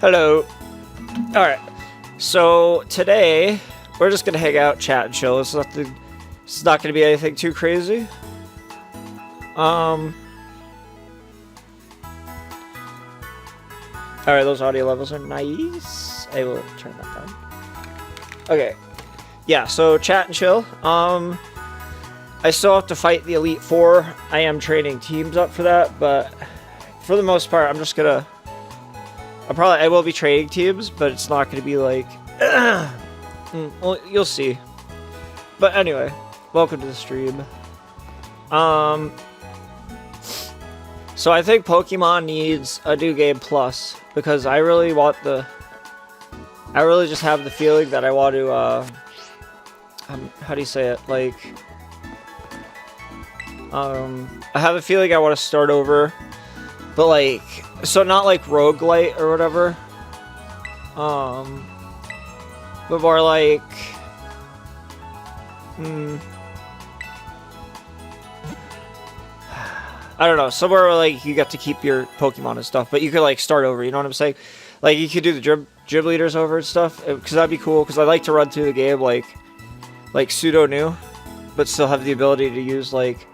Hello. Alright. So today we're just gonna hang out, chat, and chill. It's not gonna be anything too crazy. Alright, those audio levels are nice. I will turn that down. Okay. Yeah, so chat and chill. I still have to fight the Elite Four. I am training teams up for that, but for the most part, I'm just gonna... I will be trading teams, but it's not gonna be like... well, you'll see. But anyway, welcome to the stream. So I think Pokemon needs a new game plus, because I really want the... I really just have the feeling that I want to, how do you say it? Like, I have a feeling I want to start over, but like, so not like roguelite or whatever, but more like, I don't know, somewhere where like you get to keep your Pokemon and stuff, but you could like start over, you know what I'm saying? Like you could do the gym leaders over and stuff, because that'd be cool, because I like to run through the game like pseudo new, but still have the ability to use like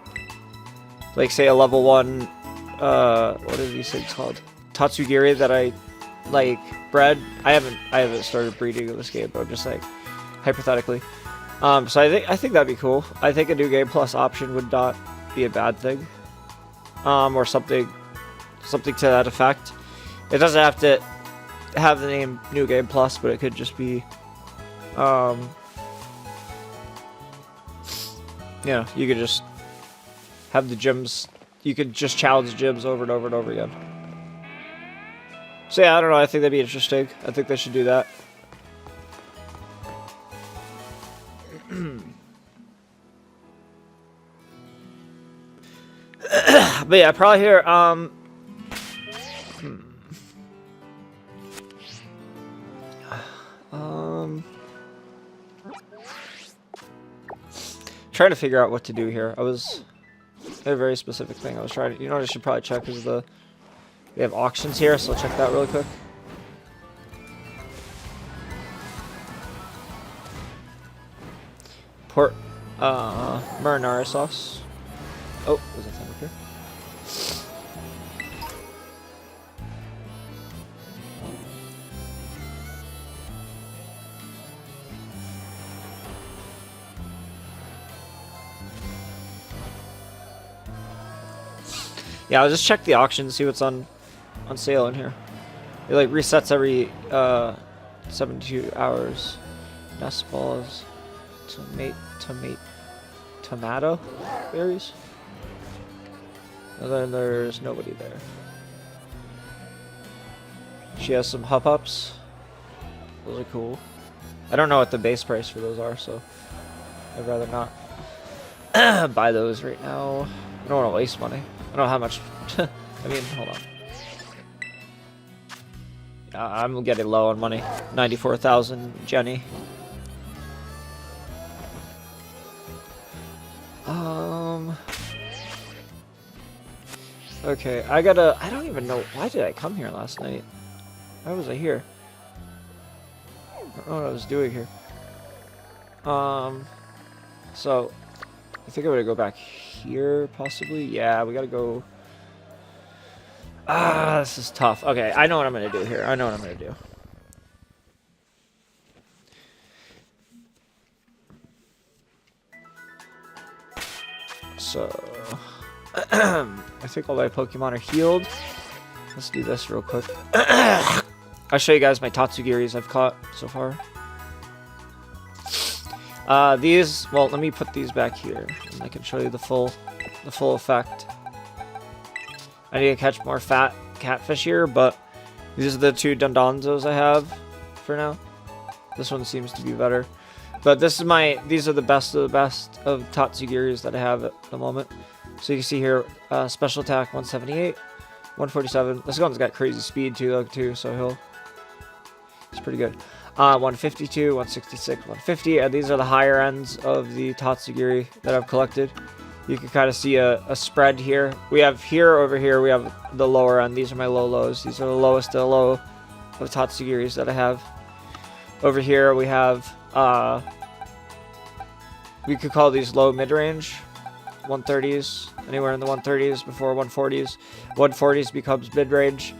say a level 1, what are these things called? Tatsugiri that I like bred. I haven't started breeding in this game, but I'm just like hypothetically. So I think that'd be cool. I think a new game plus option would not be a bad thing. Or something to that effect. It doesn't have to have the name New Game Plus, but it could just be, yeah, you could just have the gyms, you could just challenge gyms over and over and over again. So yeah, I don't know, I think that'd be interesting. I think they should do that. But yeah, probably here, trying to figure out what to do here. I had a very specific thing I was trying to, you know what I should probably check is they have auctions here, so I'll check that really quick. Marinara sauce. Oh, there's a thing up here. Yeah, I'll just check the auction, see what's on sale in here. It like resets every 72 hours. Nest balls, tomato berries. And then there's nobody there. She has some hup-ups. Those are cool. I don't know what the base price for those are, so I'd rather not buy those right now. I don't want to waste money. I don't know how much. I mean, hold on. I'm getting low on money. 94,000 Jenny. Okay, I don't even know. Why did I come here last night? Why was I here? I don't know what I was doing here. So, I think I'm gonna go back here, possibly. Yeah, we gotta go. This is tough. Okay, I know what I'm gonna do here. I know what I'm gonna do. So, I think all my Pokemon are healed. Let's do this real quick. I'll show you guys my Tatsugiris I've caught so far. These, well, let me put these back here, and I can show you the full effect. I need to catch more fat catfish here, but these are the 2 Dondonzos I have for now. This one seems to be better, but these are the best of the best of Tatsugiris that I have at the moment. So you can see here, special attack 178, 147. This one's got crazy speed too, so he's pretty good. 152, 166, 150, and these are the higher ends of the Tatsugiri that I've collected. You can kind of see a spread here. We have over here, we have the lower end. These are my low lows. These are the lowest of the low of Tatsugiris that I have. Over here we have, we could call these low mid-range, 130s, anywhere in the 130s before 140s. 140s becomes mid-range,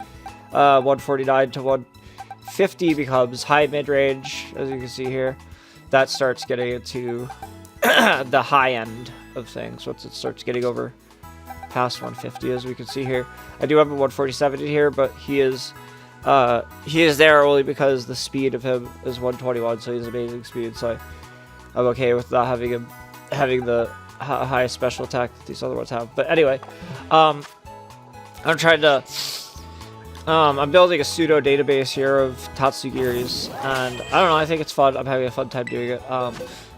149 to 150 becomes high mid-range, as you can see here. That starts getting into the high end of things once it starts getting over past 150, as we can see here. I do have a 147 in here, but he is there only because the speed of him is 121, so he's amazing speed. So I'm okay with not having him having the highest special attack that these other ones have. But anyway, I'm trying to. I'm building a pseudo database here of Tatsugiris, and I don't know. I think it's fun. I'm having a fun time doing it.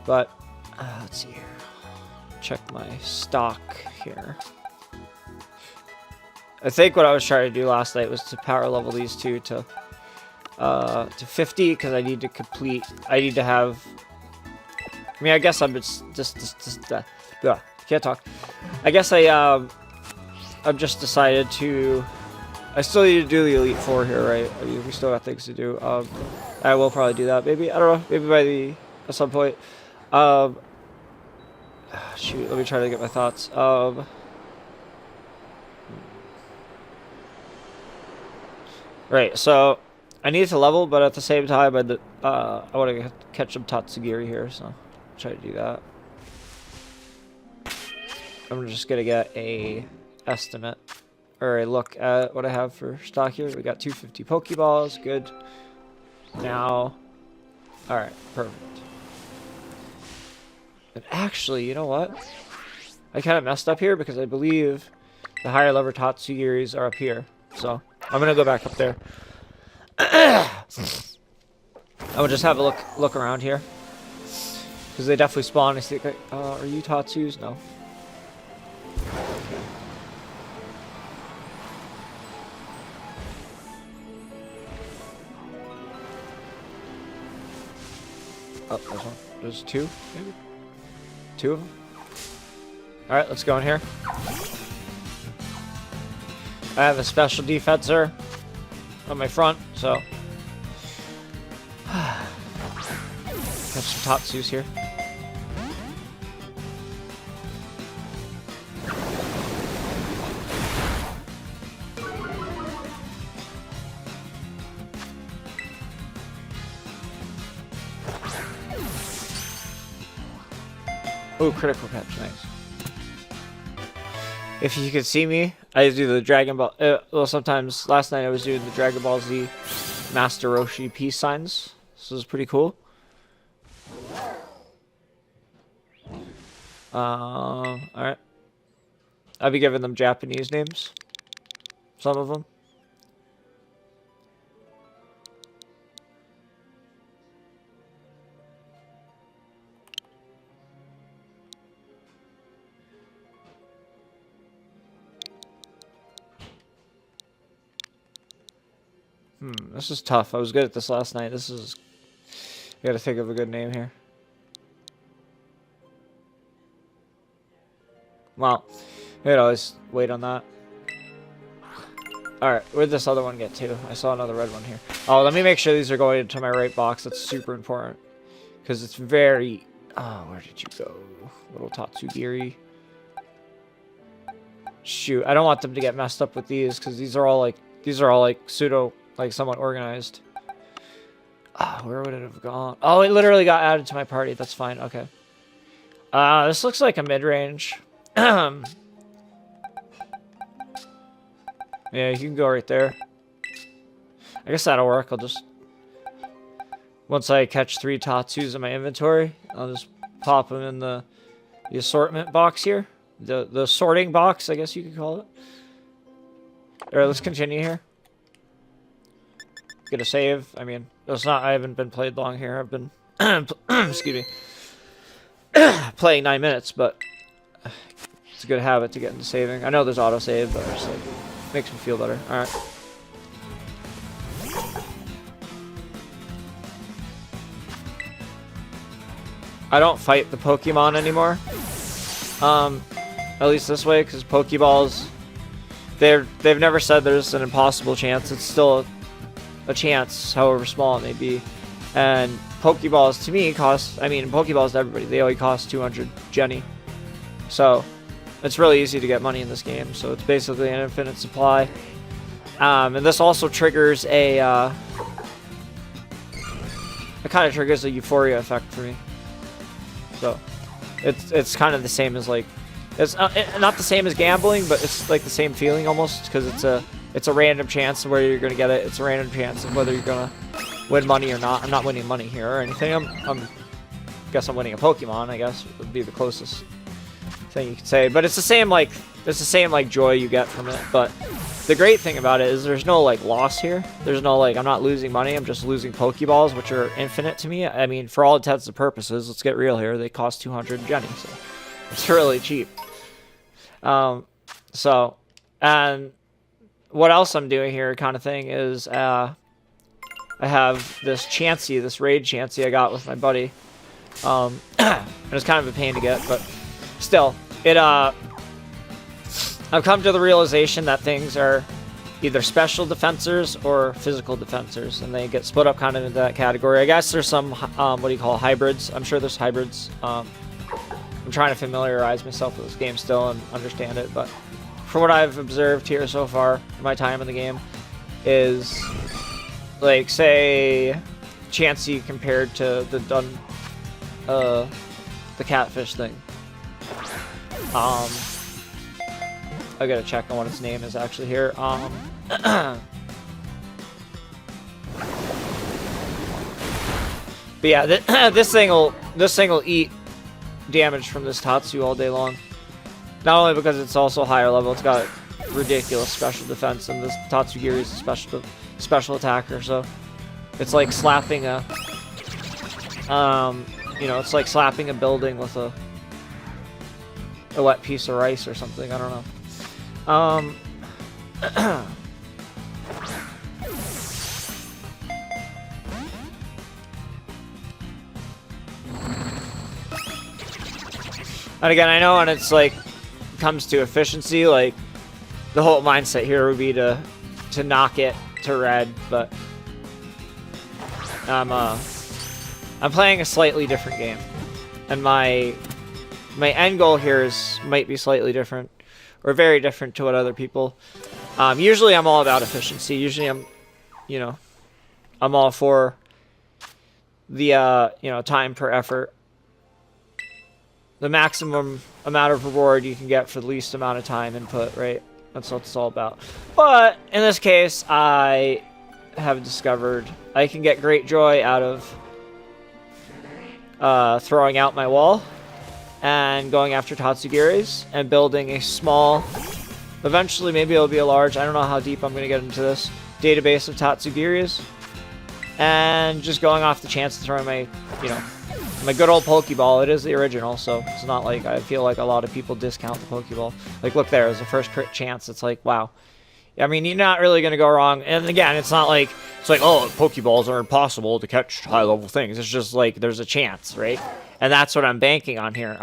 But let's see here. Check my stock here. I think what I was trying to do last night was to power level these two to 50, because I need to complete. I need to have. I mean, I guess I'm just can't talk. I guess I've just decided to. I still need to do the Elite Four here, right? I mean, we still got things to do. I will probably do that. Maybe, I don't know. Maybe at some point. Shoot, let me try to get my thoughts. Right, so I need to level, but at the same time, I want to catch some Tatsugiri here, so I'll try to do that. I'm just gonna get a estimate. Or a look at what I have for stock here. We got 250 Pokeballs, good. Now, alright, perfect. And actually, you know what? I kind of messed up here because I believe the higher level Tatsugiris are up here. So, I'm gonna go back up there. I will just have a look around here. Because they definitely spawn. I think, are you Tatsus? No. Oh, there's one. There's two, maybe? Two of them? Alright, let's go in here. I have a special defensor on my front, so. Catch some Tatsus here. Oh, critical catch, nice. If you could see me, I do the Dragon Ball. Well, sometimes last night I was doing the Dragon Ball Z Master Roshi peace signs. This is pretty cool. Alright. I'll be giving them Japanese names. Some of them. This is tough. I was good at this last night. This is... I gotta think of a good name here. Well, you know, always wait on that. Alright, where'd this other one get to? I saw another red one here. Oh, let me make sure these are going into my right box. That's super important. Because it's very... Oh, where did you go? Little Tatsugiri. Shoot, I don't want them to get messed up with these, because these are all like pseudo... like somewhat organized. Oh, where would it have gone? Oh, it literally got added to my party. That's fine. Okay. This looks like a mid-range. Yeah, you can go right there. I guess that'll work. I'll just... Once I catch 3 Tatsus in my inventory, I'll just pop them in the assortment box here. The sorting box, I guess you could call it. Alright, let's continue here. Get a save. I mean, it's not. I haven't been played long here. I've been, excuse me, playing 9 minutes, but it's a good habit to get into saving. I know there's auto save, but it's like makes me feel better. All right. I don't fight the Pokemon anymore. At least this way, because Pokeballs, they've never said there's an impossible chance. It's still a chance, however small it may be. And Pokeballs to me cost, I mean, Pokeballs to everybody, they only cost 200 Jenny. So it's really easy to get money in this game. So it's basically an infinite supply. And this also triggers it kind of triggers a euphoria effect for me. So it's kind of the same as like, it's not the same as gambling, but it's like the same feeling almost, because it's a random chance of where you're gonna get it. It's a random chance of whether you're gonna win money or not. I'm not winning money here or anything. I guess I'm winning a Pokemon. I guess would be the closest thing you could say. But it's the same like joy you get from it. But the great thing about it is there's no like loss here. There's no like, I'm not losing money. I'm just losing Pokeballs, which are infinite to me. I mean, for all intents and purposes, let's get real here. They cost 200 Jenny, so it's really cheap. So, and what else I'm doing here kind of thing is, I have this Chansey, this raid Chansey I got with my buddy. And it's kind of a pain to get, but still, I've come to the realization that things are either special defensors or physical defensors, and they get split up kind of into that category. I guess there's some, what do you call hybrids? I'm sure there's hybrids. I'm trying to familiarize myself with this game still and understand it, but from what I've observed here so far in my time in the game is, like, say, Chansey compared to the catfish thing. I gotta check on what its name is actually here. But yeah, this thing will eat damage from this Tatsu all day long. Not only because it's also higher level, it's got ridiculous special defense, and this Tatsugiri is a special attacker. So it's like slapping a, it's like slapping a building with a wet piece of rice or something. I don't know. And again, I know when it's like comes to efficiency, like the whole mindset here would be to knock it to red, but I'm playing a slightly different game, and my end goal here might be slightly different, or very different to what other people. Usually I'm all about efficiency. Usually I'm all for the time per effort. The maximum amount of reward you can get for the least amount of time input, right? That's what it's all about. But in this case, I have discovered I can get great joy out of throwing out my wall and going after Tatsugiris and building a small, eventually maybe it'll be a large, I don't know how deep I'm going to get into this, database of Tatsugiris, and just going off the chance of throwing my, my good old Pokeball. It is the original, so it's not like I feel like a lot of people discount the Pokeball. Like, look there, it's the first crit chance. It's like, wow. I mean, you're not really going to go wrong. And again, it's not like, oh, Pokeballs are impossible to catch high-level things. It's just like, there's a chance, right? And that's what I'm banking on here.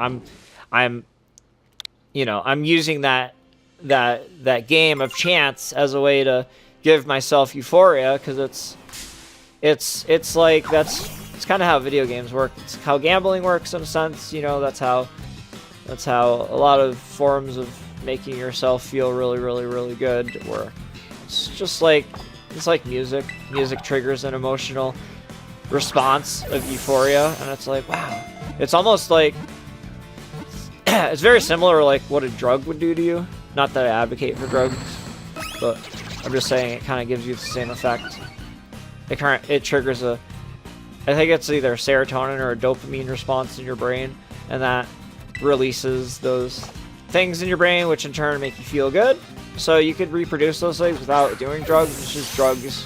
I'm using that game of chance as a way to give myself euphoria, because it's like, it's kind of how video games work. It's how gambling works in a sense. That's how a lot of forms of making yourself feel really, really, really good work. It's just like, it's like music. Music triggers an emotional response of euphoria, and it's like, wow. It's almost like, it's very similar to like what a drug would do to you. Not that I advocate for drugs, but I'm just saying it kind of gives you the same effect. It triggers I think it's either a serotonin or a dopamine response in your brain, and that releases those things in your brain, which in turn make you feel good. So you could reproduce those things without doing drugs. It's just drugs.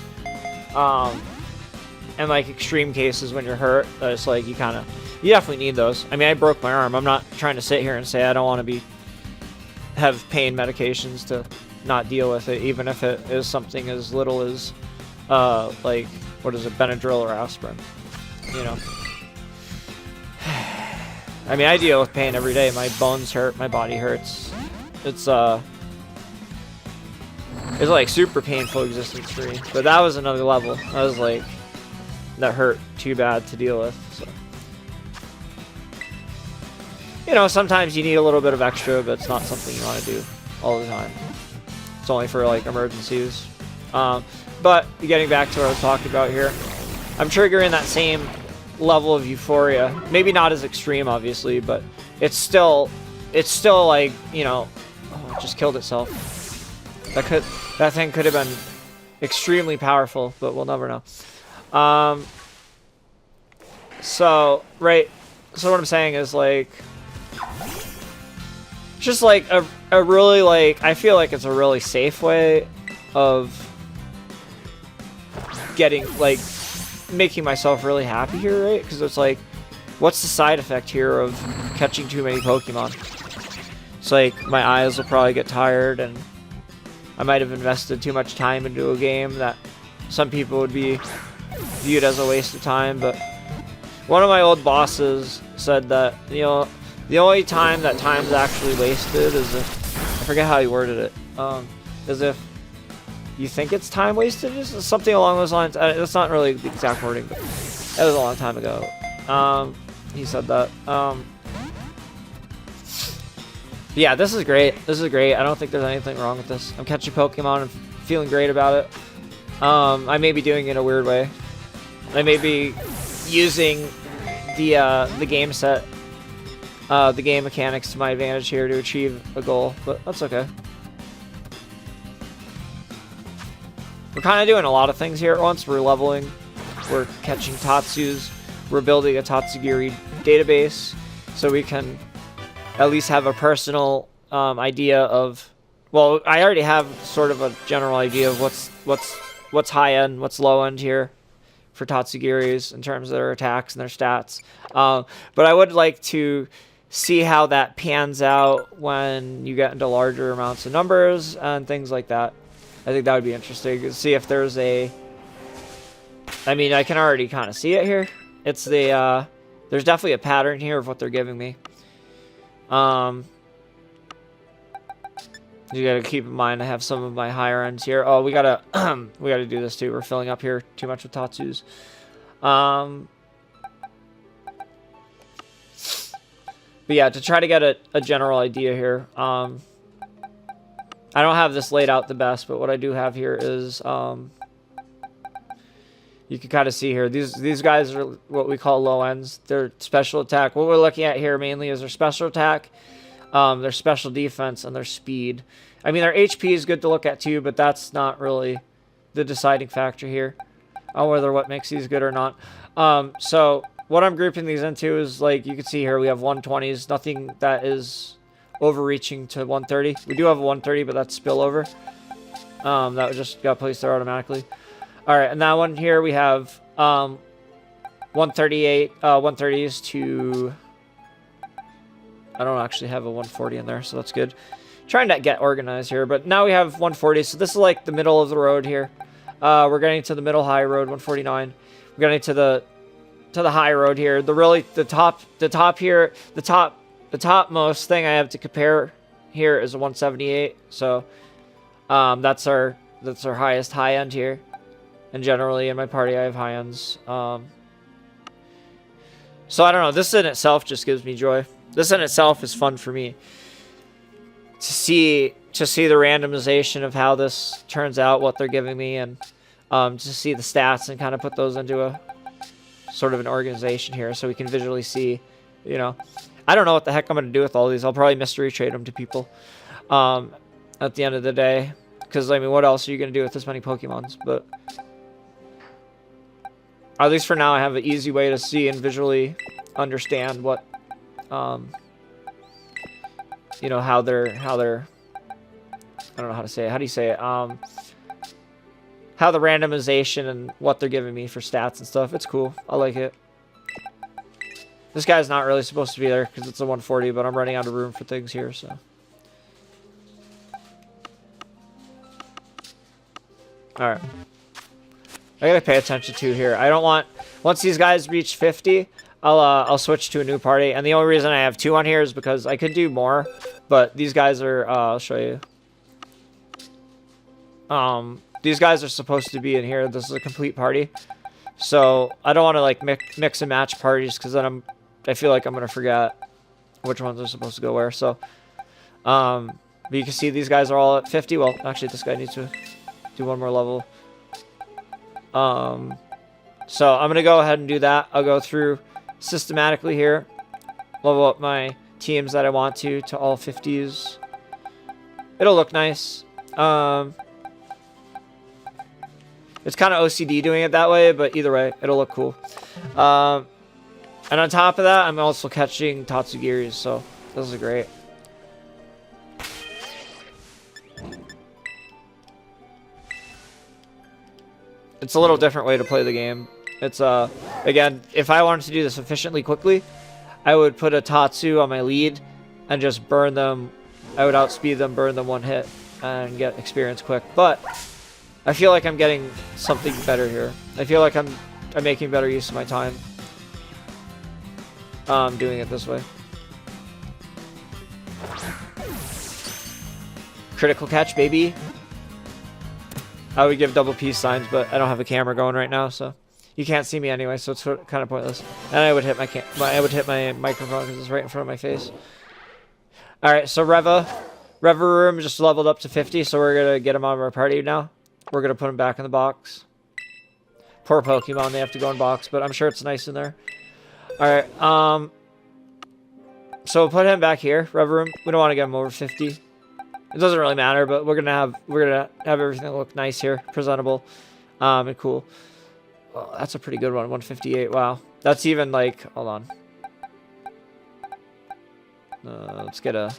And like extreme cases when you're hurt, it's like you definitely need those. I mean, I broke my arm. I'm not trying to sit here and say I don't want to have pain medications to not deal with it, even if it is something as little as like, what is it, Benadryl or aspirin. I mean, I deal with pain every day. My bones hurt, my body hurts. It's It's like super painful existence for me. But that was another level. I was like, that hurt too bad to deal with. So, you know, sometimes you need a little bit of extra, but it's not something you want to do all the time. It's only for like emergencies. But getting back to what I was talking about here, I'm triggering that same level of euphoria. Maybe not as extreme, obviously, but it's still like, you know, oh, it just killed itself. That thing could have been extremely powerful, but we'll never know. So what I'm saying is like, just like a really like, I feel like it's a really safe way of getting like making myself really happy here, right? Because it's like, what's the side effect here of catching too many Pokemon? It's like my eyes will probably get tired, and I might have invested too much time into a game that some people would be viewed as a waste of time. But one of my old bosses said that, you know, the only time that time's actually wasted is if, I forget how he worded it, is if you think it's time wasted, is something along those lines. That's not really the exact wording, but that was a long time ago. He said that. Yeah, this is great. This is great. I don't think there's anything wrong with this. I'm catching Pokemon and feeling great about it. I may be doing it in a weird way. I may be using the game set, the game mechanics to my advantage here to achieve a goal, but that's okay. We're kind of doing a lot of things here at once. We're leveling, we're catching Tatsus, we're building a Tatsugiri database so we can at least have a personal idea of, well, I already have sort of a general idea of what's high end, what's low end here for Tatsugiris in terms of their attacks and their stats. But I would like to see how that pans out when you get into larger amounts of numbers and things like that. I think that would be interesting to see if there's a, I mean, I can already kind of see it here. It's the, there's definitely a pattern here of what they're giving me. You gotta keep in mind I have some of my higher ends here. Oh, we gotta do this too. We're filling up here too much with Tatsus. But yeah, to try to get a general idea here. I don't have this laid out the best, but what I do have here is, you can kind of see here, these guys are what we call low ends. Their special attack. What we're looking at here mainly is their special attack, their special defense, and their speed. I mean, their HP is good to look at too, but that's not really the deciding factor here on whether what makes these good or not. So what I'm grouping these into is, like, you can see here we have 120s, nothing that is overreaching to 130. We do have a 130, but that's spillover. That just got placed there automatically. All right, and that one here we have 138, 130s to, I don't actually have a 140 in there, so that's good. Trying to get organized here, but now we have 140, so this is like the middle of the road here. We're getting to the middle high road, 149. We're getting to the high road here. The topmost thing I have to compare here is a 178. So that's our highest high end here. And generally in my party I have high ends. So I don't know, this in itself just gives me joy. This in itself is fun for me. To see the randomization of how this turns out, what they're giving me, and to see the stats and kind of put those into a sort of an organization here so we can visually see, you know. I don't know what the heck I'm going to do with all these. I'll probably mystery trade them to people at the end of the day. Because, I mean, what else are you going to do with this many Pokemons? But at least for now, I have an easy way to see and visually understand what, you know, how they're, I don't know how to say it. How do you say it? How the randomization and what they're giving me for stats and stuff. It's cool. I like it. This guy's not really supposed to be there because it's a 140, but I'm running out of room for things here, so. Alright. I gotta pay attention to here. I don't want, once these guys reach 50, I'll switch to a new party. And the only reason I have 2 on here is because I could do more, but these guys are, I'll show you. These guys are supposed to be in here. This is a complete party. So I don't want to like mix and match parties because then I feel like I'm going to forget which ones are supposed to go where. So, but you can see these guys are all at 50. Well, actually this guy needs to do one more level. So I'm going to go ahead and do that. I'll go through systematically here. Level up my teams that I want to all 50s. It'll look nice. It's kind of OCD doing it that way, but either way, it'll look cool. And on top of that, I'm also catching Tatsugiris, so this is great. It's a little different way to play the game. It's, again, if I wanted to do this efficiently quickly, I would put a Tatsu on my lead and just burn them. I would outspeed them, burn them one hit, and get experience quick. But I feel like I'm getting something better here. I feel like I'm making better use of my time. Doing it this way. Critical catch, baby. I would give double peace signs, but I don't have a camera going right now, so you can't see me anyway, so it's kind of pointless. And I would hit my microphone because it's right in front of my face. All right, so Reva Room just leveled up to 50, so we're gonna get him out of our party now. We're gonna put him back in the box. Poor Pokemon, they have to go in box, but I'm sure it's nice in there. All right, so we'll put him back here, Reva Room. We don't want to get him over 50. It doesn't really matter, but we're gonna have everything look nice here, presentable, and cool. Oh, that's a pretty good one, 158. Wow, that's even like, hold on. Let's get a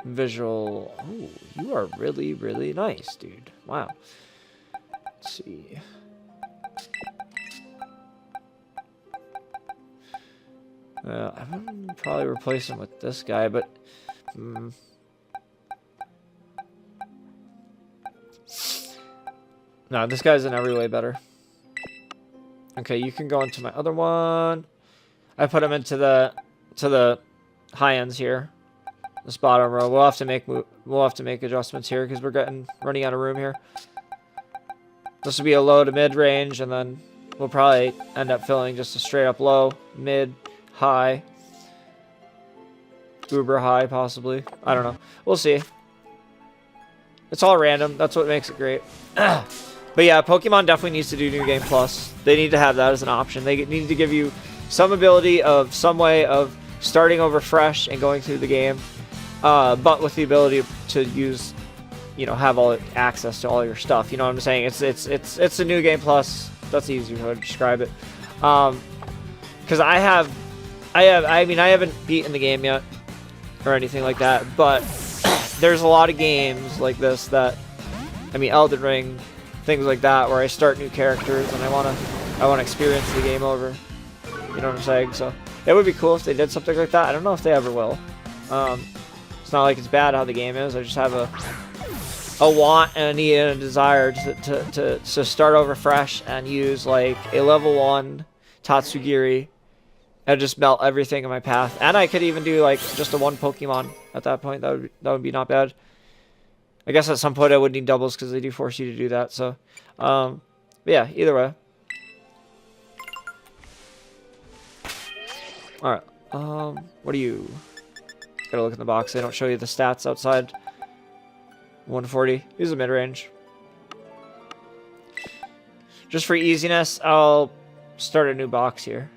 visual. Oh, you are really, really nice, dude. Wow. Let's see. I would probably replace him with this guy, but no, this guy's in every way better. Okay, you can go into my other one. I put him into the high ends here. This bottom row. We'll have to make adjustments here because we're running out of room here. This will be a low to mid range, and then we'll probably end up filling just a straight up low, mid, high, uber high possibly. I don't know. We'll see. It's all random. That's what makes it great. But yeah, Pokemon definitely needs to do New Game Plus. They need to have that as an option. They need to give you some ability of some way of starting over fresh and going through the game, but with the ability to use, you know, have all access to all your stuff. You know what I'm saying? It's a New Game Plus. That's the easier way to describe it. Because I haven't beaten the game yet or anything like that, but there's a lot of games like this that, I mean, Elden Ring, things like that, where I start new characters and I wanna experience the game over. You know what I'm saying? So it would be cool if they did something like that. I don't know if they ever will. It's not like it's bad how the game is. I just have a want and a need and a desire to start over fresh and use like a level 1 Tatsugiri and just melt everything in my path. And I could even do like just a 1 Pokemon at that point. That would be not bad. I guess at some point I would need doubles because they do force you to do that. So, but yeah, either way. All right. What are you? Gotta look in the box. They don't show you the stats outside. 140. He's a mid-range. Just for easiness, I'll start a new box here,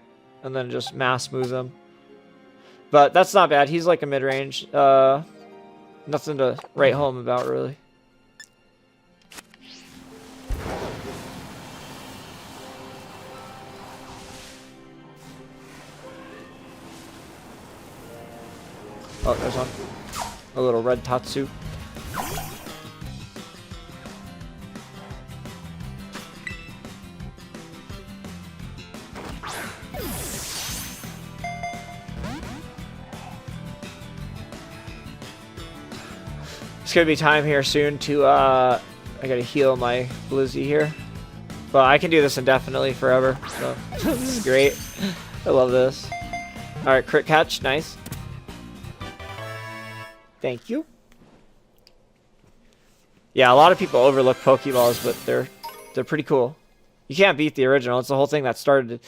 and then just mass move them. But that's not bad. He's like a mid-range. Nothing to write home about, really. Oh, there's one. A little red Tatsu. It's gonna be time here soon to, I gotta heal my Blizzy here. But I can do this indefinitely forever, so this is great. I love this. Alright, crit catch, nice. Thank you. Yeah, a lot of people overlook Pokeballs, but they're pretty cool. You can't beat the original. It's the whole thing that started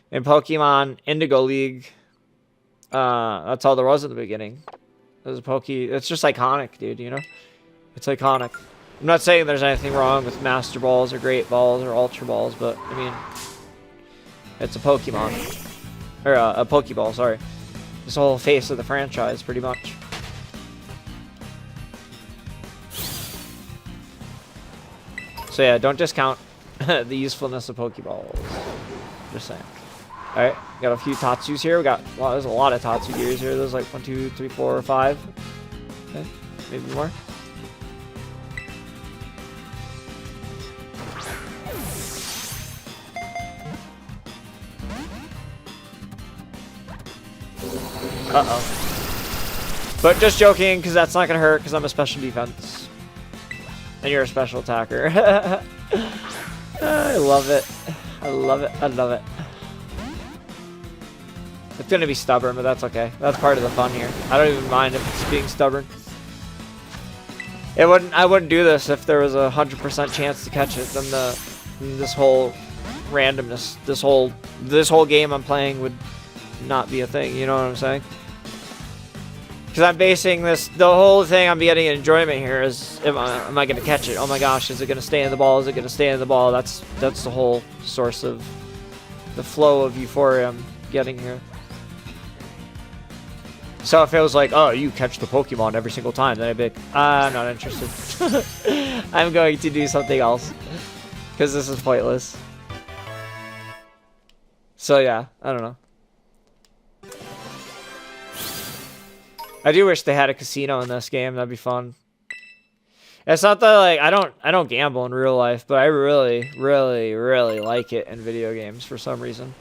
in Pokemon Indigo League. That's all there was in the beginning. There's a It's just iconic, dude, you know? It's iconic. I'm not saying there's anything wrong with Master Balls or Great Balls or Ultra Balls, but, I mean, it's a Pokemon. Or, a Pokeball, sorry. It's the whole face of the franchise, pretty much. So yeah, don't discount the usefulness of Pokeballs. Just saying. Alright, got a few Tatsus here. We got, well, there's a lot of Tatsu gears here. There's like 1, 2, 3, 4, 5. Okay, maybe more. Uh-oh. But just joking, because that's not going to hurt, because I'm a special defense. And you're a special attacker. I love it. I love it. I love it. It's going to be stubborn, but that's okay. That's part of the fun here. I don't even mind if it's being stubborn. I wouldn't do this if there was a 100% chance to catch it. Then this whole randomness, this whole game I'm playing would not be a thing. You know what I'm saying? Because I'm basing the whole thing I'm getting enjoyment here is, am I going to catch it? Oh my gosh, is it going to stay in the ball? Is it going to stay in the ball? That's the whole source of the flow of euphoria I'm getting here. So if it was like, oh, you catch the Pokemon every single time, then I'd be like, I'm not interested. I'm going to do something else. Because this is pointless. So yeah, I don't know. I do wish they had a casino in this game. That'd be fun. It's not that, like, I don't gamble in real life, but I really, really, really like it in video games for some reason.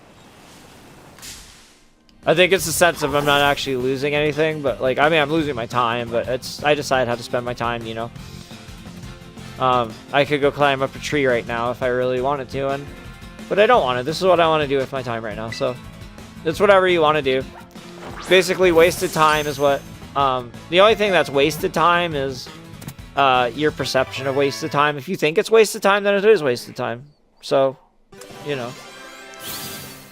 I think it's the sense of I'm not actually losing anything, but, like, I mean, I'm losing my time, but I decide how to spend my time, you know. I could go climb up a tree right now if I really wanted to, but I don't want to. This is what I want to do with my time right now, so it's whatever you want to do. Basically, wasted time is what... the only thing that's wasted time is your perception of wasted time. If you think it's wasted time, then it is wasted time. So, you know.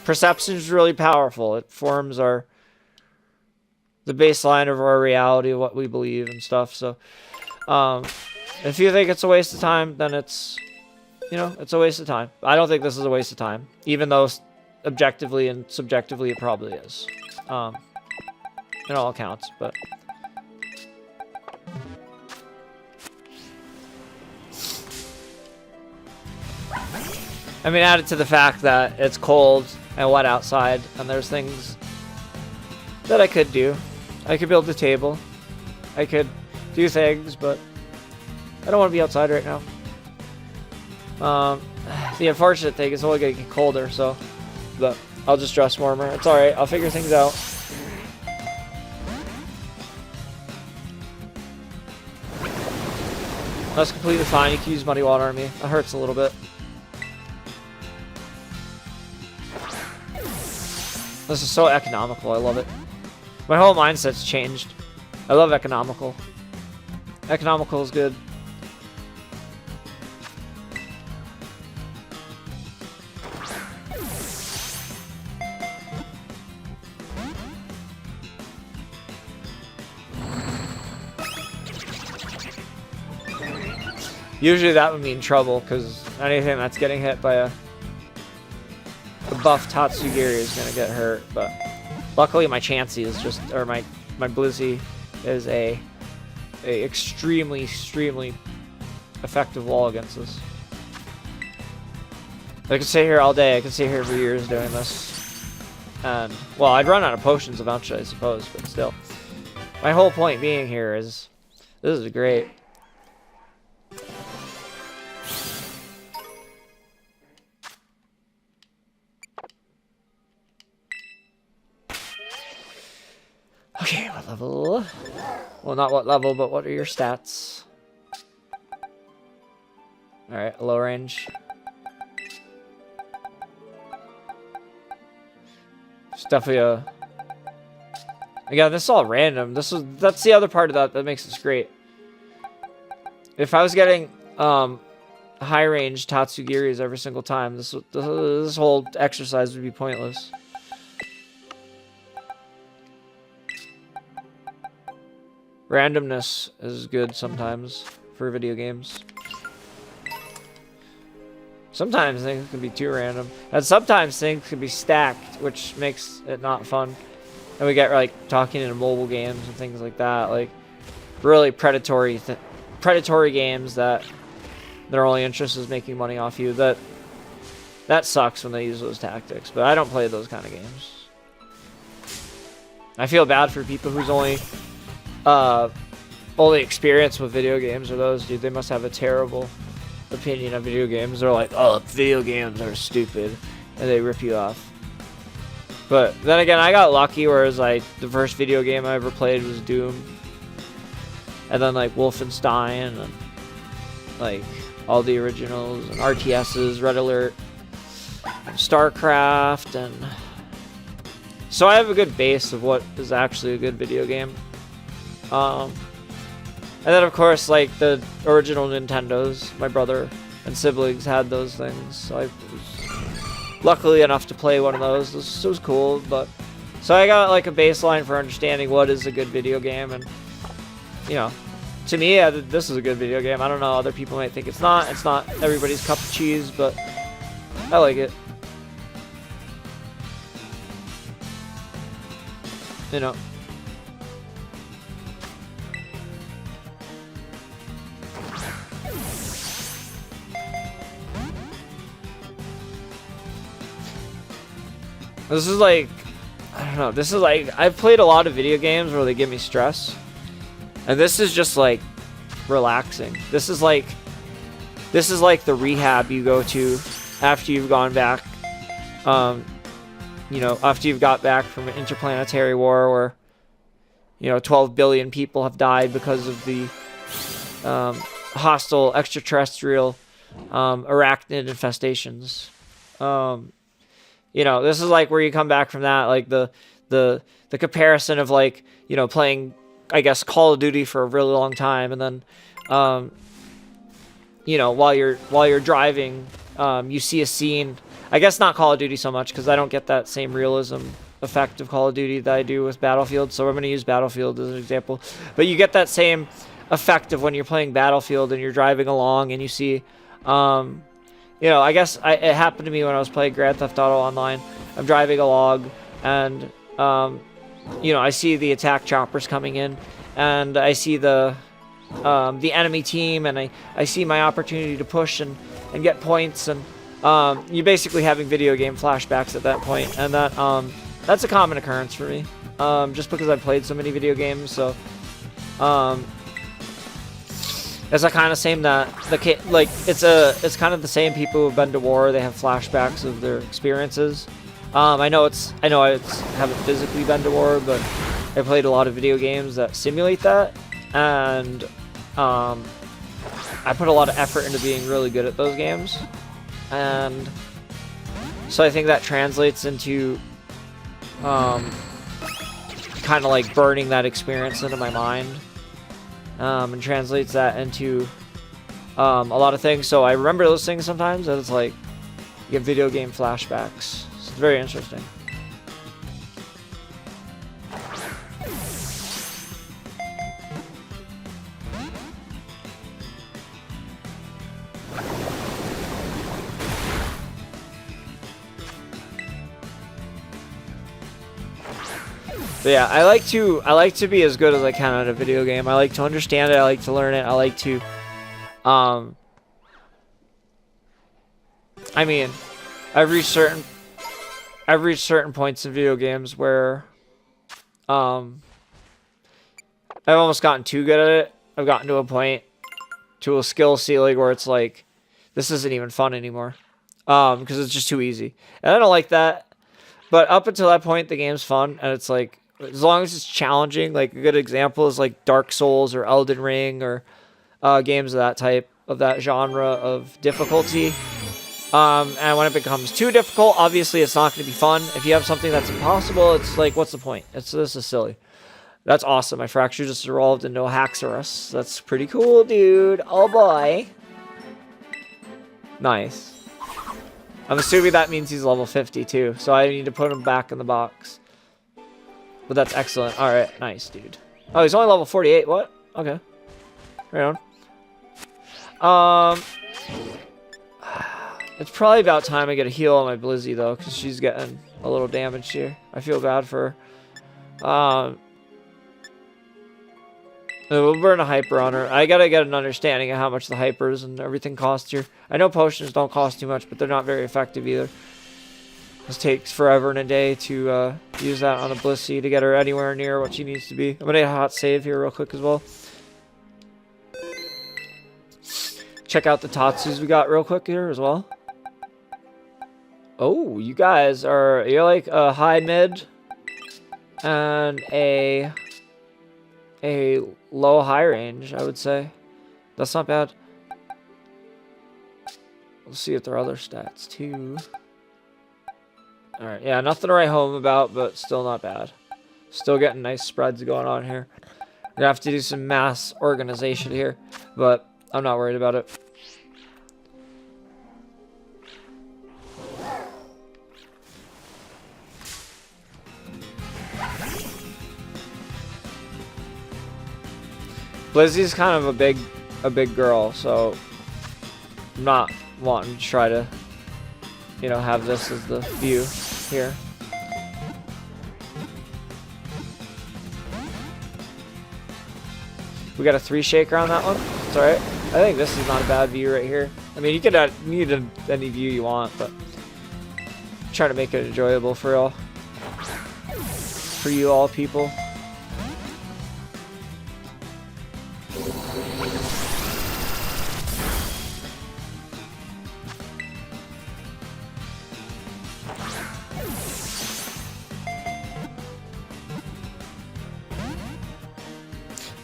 Perception is really powerful. It forms the baseline of our reality, of what we believe and stuff. So, if you think it's a waste of time, then it's, you know, it's a waste of time. I don't think this is a waste of time, even though objectively and subjectively it probably is. In all accounts, but... I mean, added to the fact that it's cold and wet outside, and there's things that I could do. I could build a table. I could do things, but I don't want to be outside right now. The unfortunate thing is it's only going to get colder, so... But I'll just dress warmer. It's alright. I'll figure things out. That's completely fine. You can use muddy water on me. It hurts a little bit. This is so economical. I love it. My whole mindset's changed. I love economical. Economical is good. Usually that would mean trouble, because anything that's getting hit by a buff Tatsugiri is going to get hurt, but luckily my Chansey is just, or my Blizzy is a extremely effective wall against this. I could sit here all day, I could sit here for years doing this. And, well, I'd run out of potions eventually, I suppose, but still. My whole point being here is, this is great. Okay, what level? Well, not what level, but what are your stats? Alright, low range. It's definitely a... Again, this is all random. That's the other part of that makes this great. if I was getting high range Tatsugiris every single time, this whole exercise would be pointless. Randomness is good sometimes for video games. Sometimes things can be too random, and sometimes things can be stacked, which makes it not fun. And we get like talking in mobile games and things like that, like really predatory games that their only interest is making money off you. That sucks when they use those tactics, but I don't play those kind of games. I feel bad for people whose only experience with video games are those, dude. They must have a terrible opinion of video games. They're like, oh, video games are stupid, and they rip you off. But then again, I got lucky, whereas like the first video game I ever played was Doom, and then like Wolfenstein, and like all the originals and RTSs, Red Alert, and StarCraft, and so I have a good base of what is actually a good video game. And then of course, like the original Nintendos, my brother and siblings had those things, so I was luckily enough to play one of those. This was cool, but so I got like a baseline for understanding what is a good video game, and you know, to me, this is a good video game. I don't know, other people might think it's not. It's not everybody's cup of cheese, but I like it. You know. This is like, I don't know, this is like, I've played a lot of video games where they give me stress. And this is just like relaxing. This is like the rehab you go to after you've gone back, you know, after you've got back from an interplanetary war where, you know, 12 billion people have died because of the hostile extraterrestrial arachnid infestations. You know, this is like where you come back from that, like the comparison of like, you know, playing, I guess, Call of Duty for a really long time, and then, you know, while you're driving, you see a scene. I guess not Call of Duty so much because I don't get that same realism effect of Call of Duty that I do with Battlefield. So I'm going to use Battlefield as an example, but you get that same effect of when you're playing Battlefield and you're driving along and you see. You know, I guess it happened to me when I was playing Grand Theft Auto Online. I'm driving along, and you know, I see the attack choppers coming in, and I see the enemy team, and I see my opportunity to push and get points, and you're basically having video game flashbacks at that point, and that's a common occurrence for me, just because I've played so many video games. So it's a kind of same that like it's kind of the same people who've been to war. They have flashbacks of their experiences. I know I haven't physically been to war, but I played a lot of video games that simulate that, and I put a lot of effort into being really good at those games, and so I think that translates into kind of like burning that experience into my mind. And translates that into a lot of things. So I remember those things sometimes, and it's like you get video game flashbacks. It's very interesting. But yeah, I like to be as good as I can at a video game. I like to understand it. I like to learn it. I like to, I mean, I've reached certain points in video games where, I've almost gotten too good at it. I've gotten to a point, to a skill ceiling where it's like, this isn't even fun anymore, because it's just too easy, and I don't like that. But up until that point, the game's fun, and it's like, as long as it's challenging. Like a good example is like Dark Souls or Elden Ring or games of that type, of that genre of difficulty. And when it becomes too difficult, obviously it's not going to be fun. If you have something that's impossible, it's like, what's the point? This is silly. That's awesome. My fracture just evolved into a Haxorus. That's pretty cool, dude. Oh boy. Nice. I'm assuming that means he's level 50 too, so I need to put him back in the box. But that's excellent. Alright, nice, dude. Oh, he's only level 48. What? Okay. Right on. It's probably about time I get a heal on my Blizzy, though, because she's getting a little damaged here. I feel bad for her. We'll burn a hyper on her. I gotta get an understanding of how much the hypers and everything cost here. I know potions don't cost too much, but they're not very effective either. This takes forever and a day to use that on a Blissey to get her anywhere near what she needs to be. I'm gonna get a hot save here real quick as well. Check out the Tatsus we got real quick here as well. Oh, you guys are, you're like a high mid and a low high range, I would say. That's not bad. We'll see if there are other stats too. Alright, yeah, nothing to write home about, but still not bad. Still getting nice spreads going on here. Gonna have to do some mass organization here, but I'm not worried about it. Blizzy's kind of a big girl, so I'm not wanting to try to, you know, have this as the view here. We got a 3 shaker on that one. It's alright. I think this is not a bad view right here. I mean, you could need any view you want, but I'm trying to make it enjoyable for all, for you all people.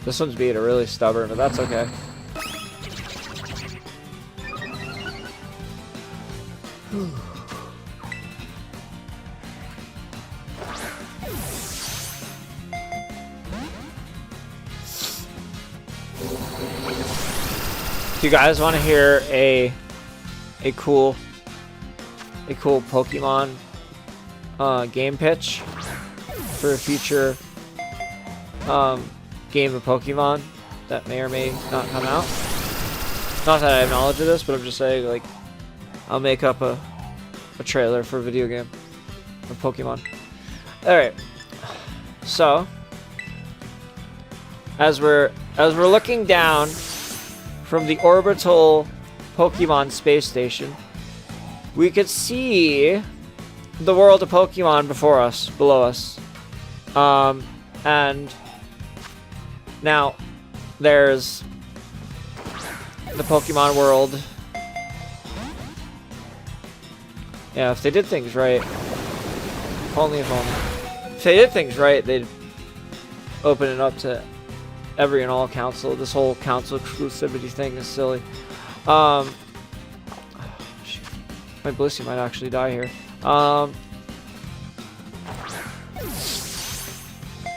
This one's being really stubborn, but that's okay. Do you guys want to hear a cool Pokemon game pitch for a future game of Pokemon that may or may not come out? Not that I have knowledge of this, but I'm just saying, like, I'll make up a trailer for a video game of Pokemon. Alright. So as we're looking down from the orbital Pokemon space station, we could see the world of Pokemon before us, below us. And now there's the Pokemon world. Yeah, if they did things right. If only. If they did things right, they'd open it up to every and all council. This whole council exclusivity thing is silly. Oh, shoot. My Blissey might actually die here.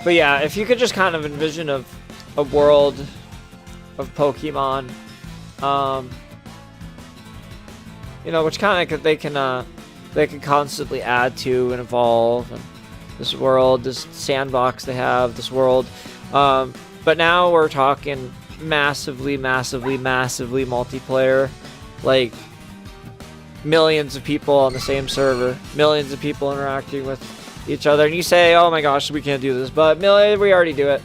But yeah, if you could just kind of envision a world of Pokemon, you know, which kind of they can constantly add to and evolve, and this world, this sandbox they have, this world. But now we're talking massively multiplayer, like millions of people on the same server, millions of people interacting with each other, and you say, oh my gosh, we can't do this, but we already do it.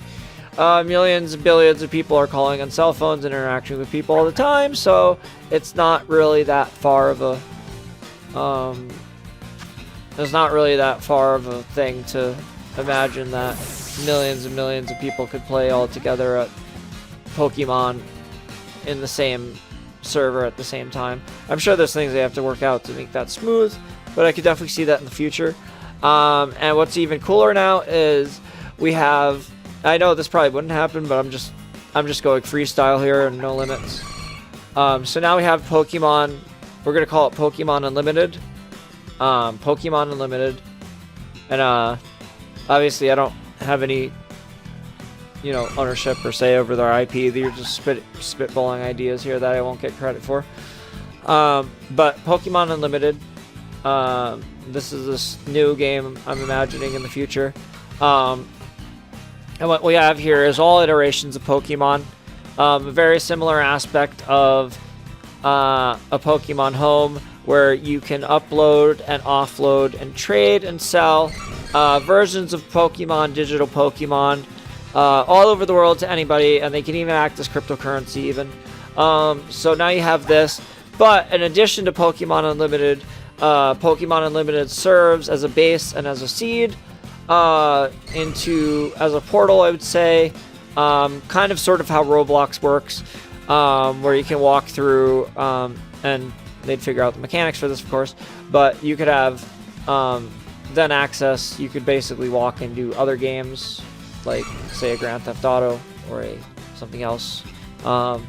Millions and billions of people are calling on cell phones and interacting with people all the time, so it's not really that far of a it's not really that far of a thing to imagine that millions and millions of people could play all together at Pokemon in the same server at the same time. I'm sure there's things they have to work out to make that smooth, but I could definitely see that in the future. And what's even cooler now is we have, I know this probably wouldn't happen, but I'm just going freestyle here and no limits. So now we have Pokemon, we're gonna call it Pokemon Unlimited. Pokemon Unlimited. And obviously I don't have any you know, ownership or say over their IP. They're just spitballing ideas here that I won't get credit for. But Pokemon Unlimited, this is this new game I'm imagining in the future. And what we have here is all iterations of Pokemon. A very similar aspect of a Pokemon Home, where you can upload and offload and trade and sell versions of Pokemon, digital Pokemon, all over the world to anybody, and they can even act as cryptocurrency even. So now you have this, but in addition to Pokemon Unlimited, Pokemon Unlimited serves as a base and as a seed as a portal, I would say, kind of sort of how Roblox works, where you can walk through, and they'd figure out the mechanics for this, of course, but you could have then access, you could basically walk and do other games, like say a Grand Theft Auto or a something else. But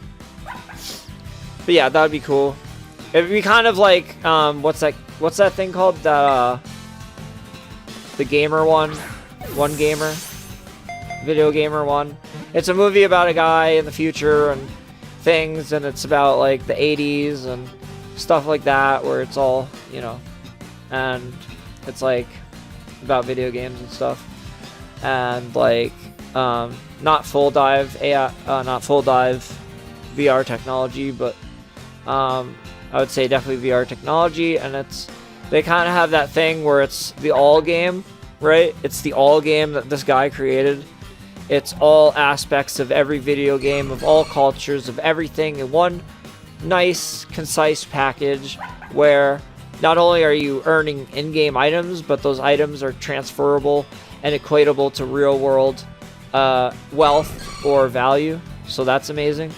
yeah, that would be cool. It'd be kind of like what's that thing called, that the gamer one gamer, video gamer one. It's a movie about a guy in the future and things, and it's about like the 80s and stuff like that, where it's all, you know, and it's like about video games and stuff, and like not full dive AI, not full dive VR technology, but I would say definitely VR technology. And they kind of have that thing where it's the all game, right? It's the all game that this guy created. It's all aspects of every video game, of all cultures, of everything in one nice, concise package, where not only are you earning in-game items, but those items are transferable and equatable to real-world wealth or value. So that's amazing.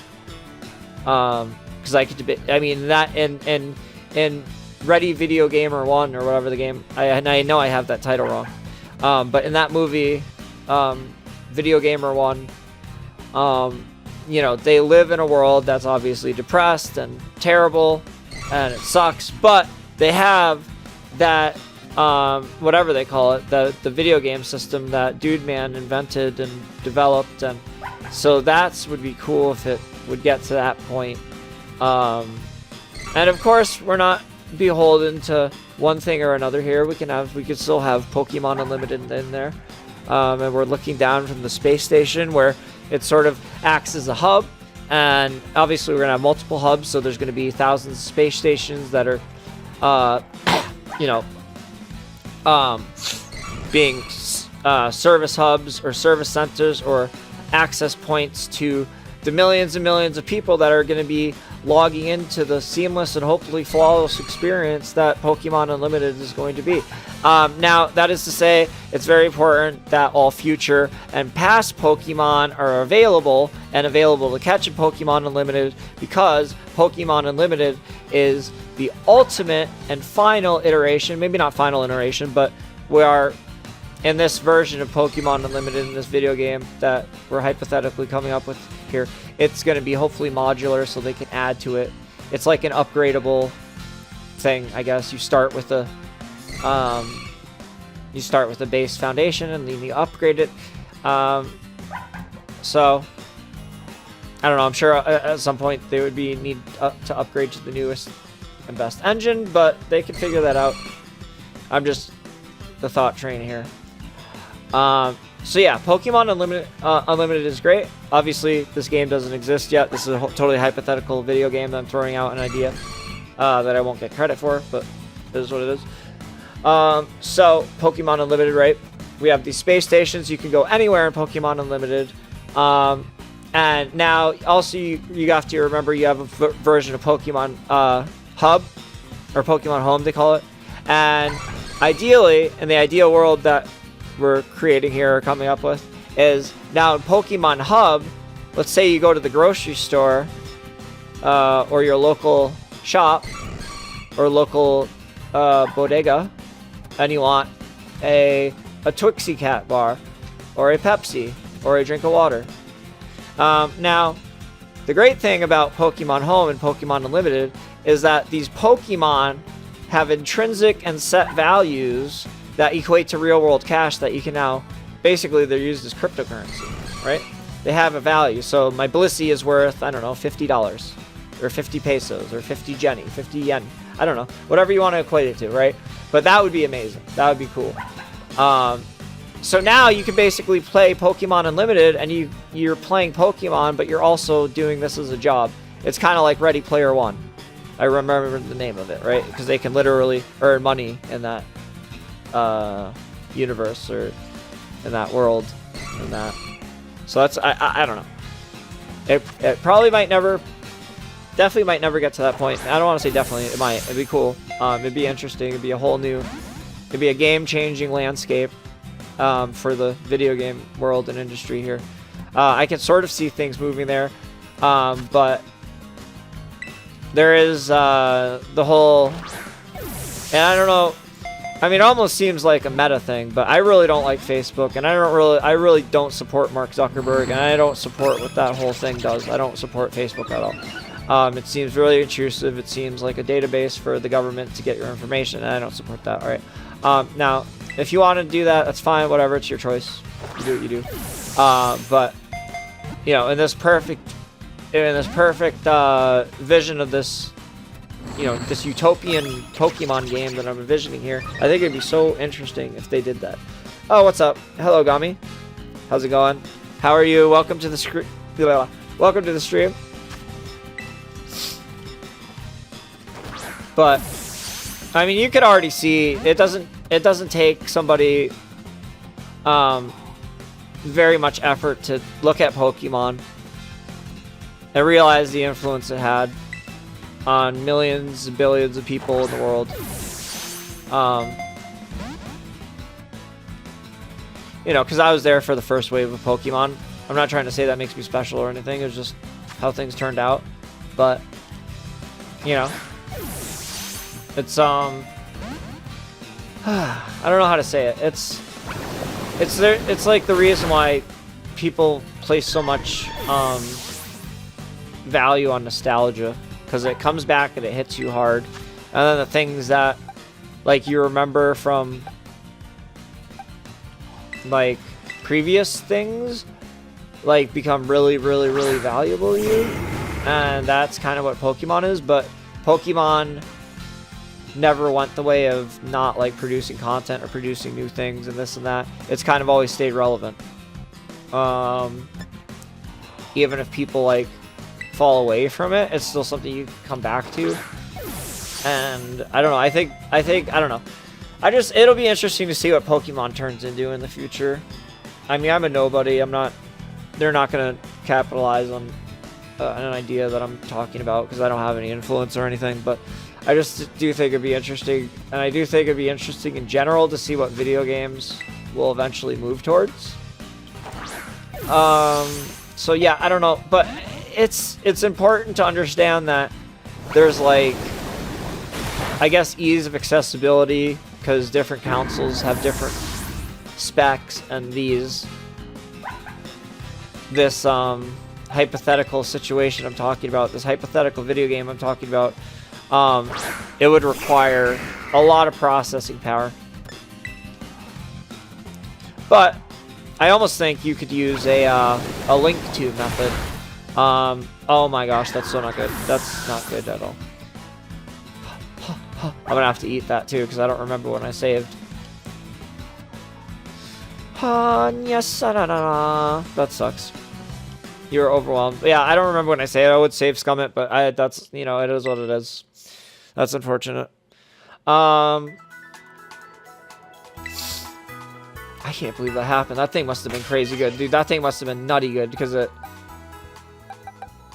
Because I mean, that in Ready Video Gamer 1 or whatever the game, I know I have that title wrong, but in that movie, Video Gamer 1, you know, they live in a world that's obviously depressed and terrible, and it sucks, but they have that, whatever they call it, the video game system that Dude Man invented and developed, and so that would be cool if it would get to that point. And of course, we're not beholden to one thing or another here. We could still have Pokemon Unlimited in there. And we're looking down from the space station, where it sort of acts as a hub, and obviously we're gonna have multiple hubs, so there's gonna be thousands of space stations that are you know, being service hubs or service centers or access points to the millions and millions of people that are going to be logging into the seamless and hopefully flawless experience that Pokemon Unlimited is going to be. Now, that is to say, it's very important that all future and past Pokemon are available to catch in Pokemon Unlimited, because Pokemon Unlimited is the ultimate and final iteration, maybe not final iteration, but we are in this version of Pokemon Unlimited, in this video game that we're hypothetically coming up with here. It's going to be hopefully modular, so they can add to it. It's like an upgradable thing, I guess. You start with a base foundation, and then you upgrade it. So I don't know. I'm sure at some point they would need to upgrade to the newest and best engine, but they can figure that out. I'm just the thought train here. So yeah, Pokemon Unlimited is great. Obviously, this game doesn't exist yet. This is a totally hypothetical video game that I'm throwing out an idea that I won't get credit for, but it is what it is. So Pokemon Unlimited, right? We have these space stations. You can go anywhere in Pokemon Unlimited. And now also you have to remember you have a version of Pokemon Hub, or Pokemon Home they call it. And ideally, in the ideal world that we're creating here or coming up with, is now in Pokemon Hub, let's say you go to the grocery store or your local shop or local bodega, and you want a Twixie Cat bar or a Pepsi or a drink of water. Now, the great thing about Pokemon Home and Pokemon Unlimited is that these Pokemon have intrinsic and set values that equate to real-world cash that you can now, basically they're used as cryptocurrency, right? they have a value. So my Blissey is worth, I don't know, $50 or 50 pesos or 50 Jenny, 50 yen. I don't know, whatever you want to equate it to, right? But that would be amazing. That would be cool. So now you can basically play Pokemon Unlimited, and you're playing Pokemon, but you're also doing this as a job. It's kind of like Ready Player One. I remember the name of it, right? Because they can literally earn money in that universe or in that world, in that. So that's I don't know. It probably might never, definitely might never get to that point. I don't want to say definitely. It might. It'd be cool. It'd be interesting. It'd be a whole new. It'd be a game-changing landscape. For the video game world and industry here. I can sort of see things moving there, but there is the whole, and I don't know, I mean, it almost seems like a meta thing, but I really don't like Facebook, and I really don't support Mark Zuckerberg, and I don't support what that whole thing does. I don't support Facebook at all. It seems really intrusive. It seems like a database for the government to get your information, and I don't support that. All right. Now, if you want to do that, that's fine. Whatever, it's your choice. You do what you do. But you know, in this perfect vision of this, you know, this utopian Pokemon game that I'm envisioning here, I think it'd be so interesting if they did that. Oh, what's up? Hello, Gami. How's it going? How are you? Welcome to the screen. Welcome to the stream. But I mean, you could already see it doesn't take somebody very much effort to look at Pokemon and realize the influence it had on millions and billions of people in the world. You know, because I was there for the first wave of Pokemon. I'm not trying to say that makes me special or anything. It was just how things turned out. But you know, it's I don't know how to say it. It's like the reason why people place so much value on nostalgia, because it comes back and it hits you hard, and then the things that like you remember from like previous things like become really valuable to you, and that's kind of what Pokemon is. But Pokemon never went the way of not like producing content or producing new things and this and that. It's kind of always stayed relevant. Even if people like fall away from it, it's still something you can come back to. And I don't know, I think I don't know. It'll be interesting to see what Pokemon turns into in the future. I mean, I'm a nobody. They're not gonna capitalize on an idea that I'm talking about because I don't have any influence or anything, but I just do think it'd be interesting, and I do think it'd be interesting in general to see what video games will eventually move towards. So yeah, I don't know, but it's important to understand that there's like, I guess, ease of accessibility, because different consoles have different specs, and this hypothetical situation I'm talking about, this hypothetical video game I'm talking about, it would require a lot of processing power. But I almost think you could use a link to method. Oh my gosh, that's so not good. That's not good at all. I'm gonna have to eat that too, because I don't remember when I saved. That sucks. You're overwhelmed. Yeah, I don't remember when I saved. I would save scum it, but that's, you know, it is what it is. That's unfortunate. I can't believe that happened. That thing must have been crazy good, dude. That thing must have been nutty good, because it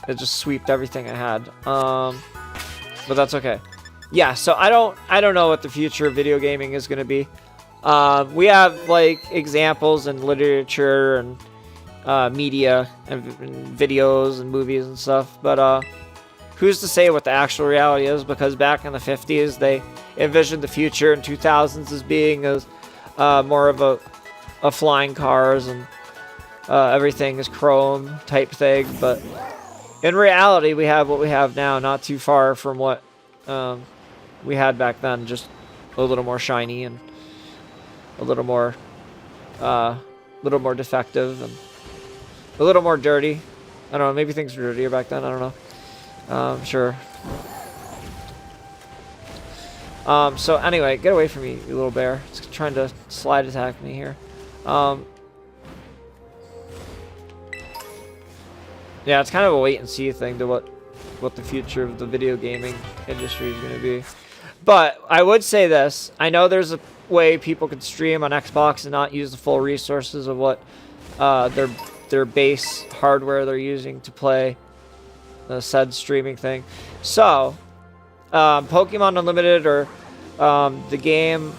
just sweeped everything I had. But that's okay. Yeah, so I don't know what the future of video gaming is going to be. We have like examples in literature and media and videos and movies and stuff, but who's to say what the actual reality is? Because back in the 50s, they envisioned the future in 2000s as being more of a flying cars and everything is chrome type thing. But in reality, we have what we have now, not too far from what we had back then, just a little more shiny and a little more defective and a little more dirty. I don't know, maybe things were dirtier back then, I don't know. Sure. So anyway, get away from me, you little bear. It's trying to slide attack me here. Yeah, it's kind of a wait and see thing to what the future of the video gaming industry is going to be. But I would say this. I know there's a way people can stream on Xbox and not use the full resources of what their base hardware they're using to play the said streaming thing. So, Pokemon Unlimited or the game,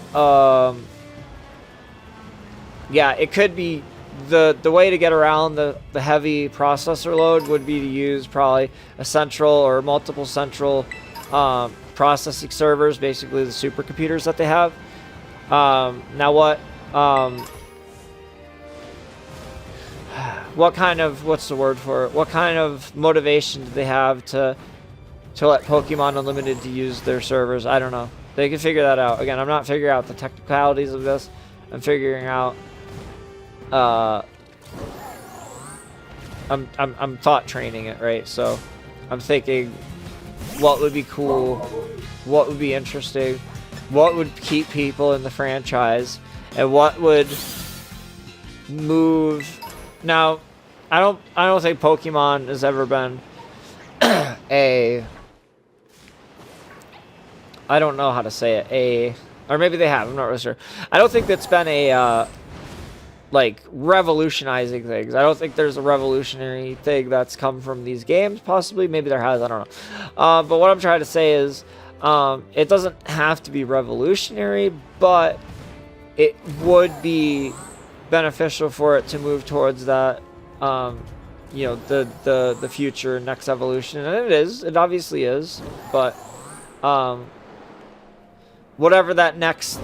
yeah, it could be the way to get around the heavy processor load would be to use probably a central or multiple central processing servers, basically the supercomputers that they have. Now what kind of, what's the word for it? What kind of motivation do they have to let Pokemon Unlimited to use their servers? I don't know. They can figure that out. Again, I'm not figuring out the technicalities of this. I'm figuring out I'm thought training it, right? So I'm thinking what would be cool, what would be interesting, what would keep people in the franchise, and what would move. Now, I don't think Pokemon has ever been I don't know how to say it, or maybe they have, I'm not really sure. I don't think that's been a like revolutionizing things. I don't think there's a revolutionary thing that's come from these games. Possibly, maybe there has, I don't know. But what I'm trying to say is it doesn't have to be revolutionary, but it would be beneficial for it to move towards that you know, the future next evolution. And it obviously is, but whatever that next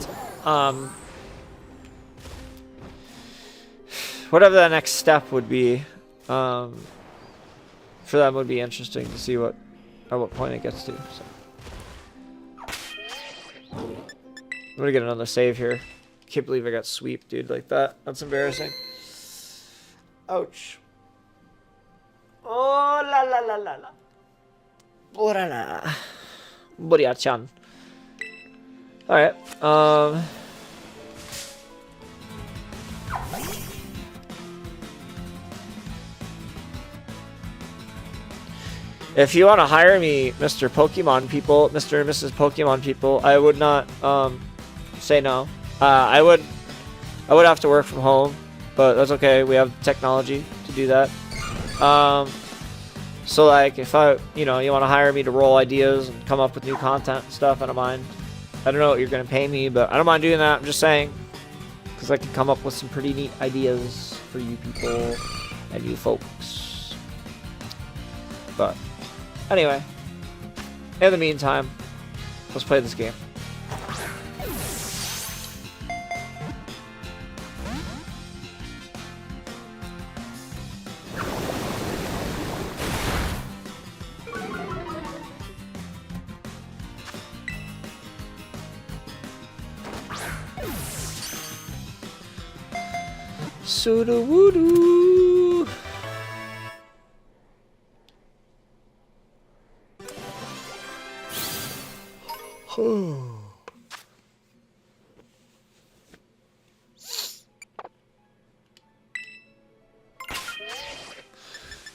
whatever that next step would be, for them would be interesting to see at what point it gets to. So. I'm gonna get another save here. Can't believe I got sweep, dude, like that. That's embarrassing. Ouch. Oh la la la la la. Oh la la. Boria-chan. Alright, if you want to hire me, Mr. Pokemon people, Mr. and Mrs. Pokemon people, I would not say no. I would have to work from home, but that's okay. We have technology to do that. So like if you want to hire me to roll ideas and come up with new content and stuff, I don't mind. I don't know what you're going to pay me, but I don't mind doing that. I'm just saying, because I can come up with some pretty neat ideas for you people and you folks. But anyway, in the meantime, let's play this game. Sooda-woo-doo.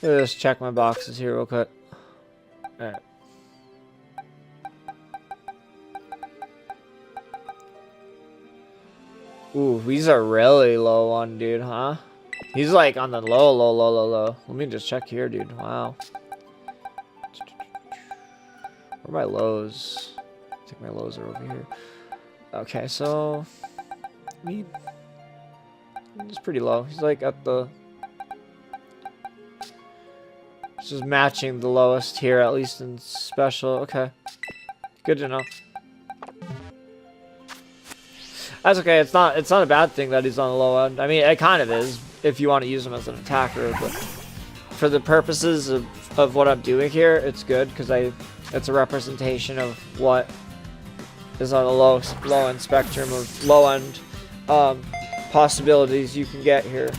Let's check my boxes here real quick. Alright. Ooh, these are really low on, dude, huh? He's like on the low. Let me just check here, dude. Wow. Where are my lows? I think my lows are over here. Okay, so I mean, it's pretty low. He's like at the. This is matching the lowest here, at least in special. Okay, good to know. That's okay. It's not a bad thing that he's on the low end. I mean, it kind of is if you want to use him as an attacker, but for the purposes of what I'm doing here, it's good because it's a representation of what is on the low end spectrum of low end possibilities you can get here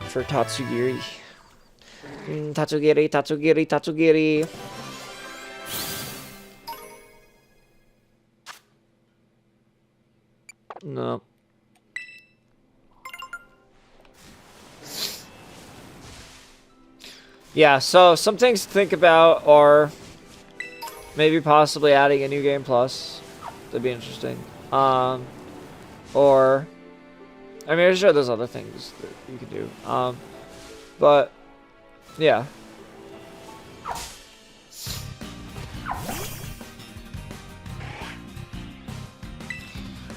for Tatsugiri. Tatsugiri, Tatsugiri, Tatsugiri. No. Yeah, so some things to think about are maybe possibly adding a new game plus. That'd be interesting. Or I mean, I'm sure there's other things that you could do. But yeah.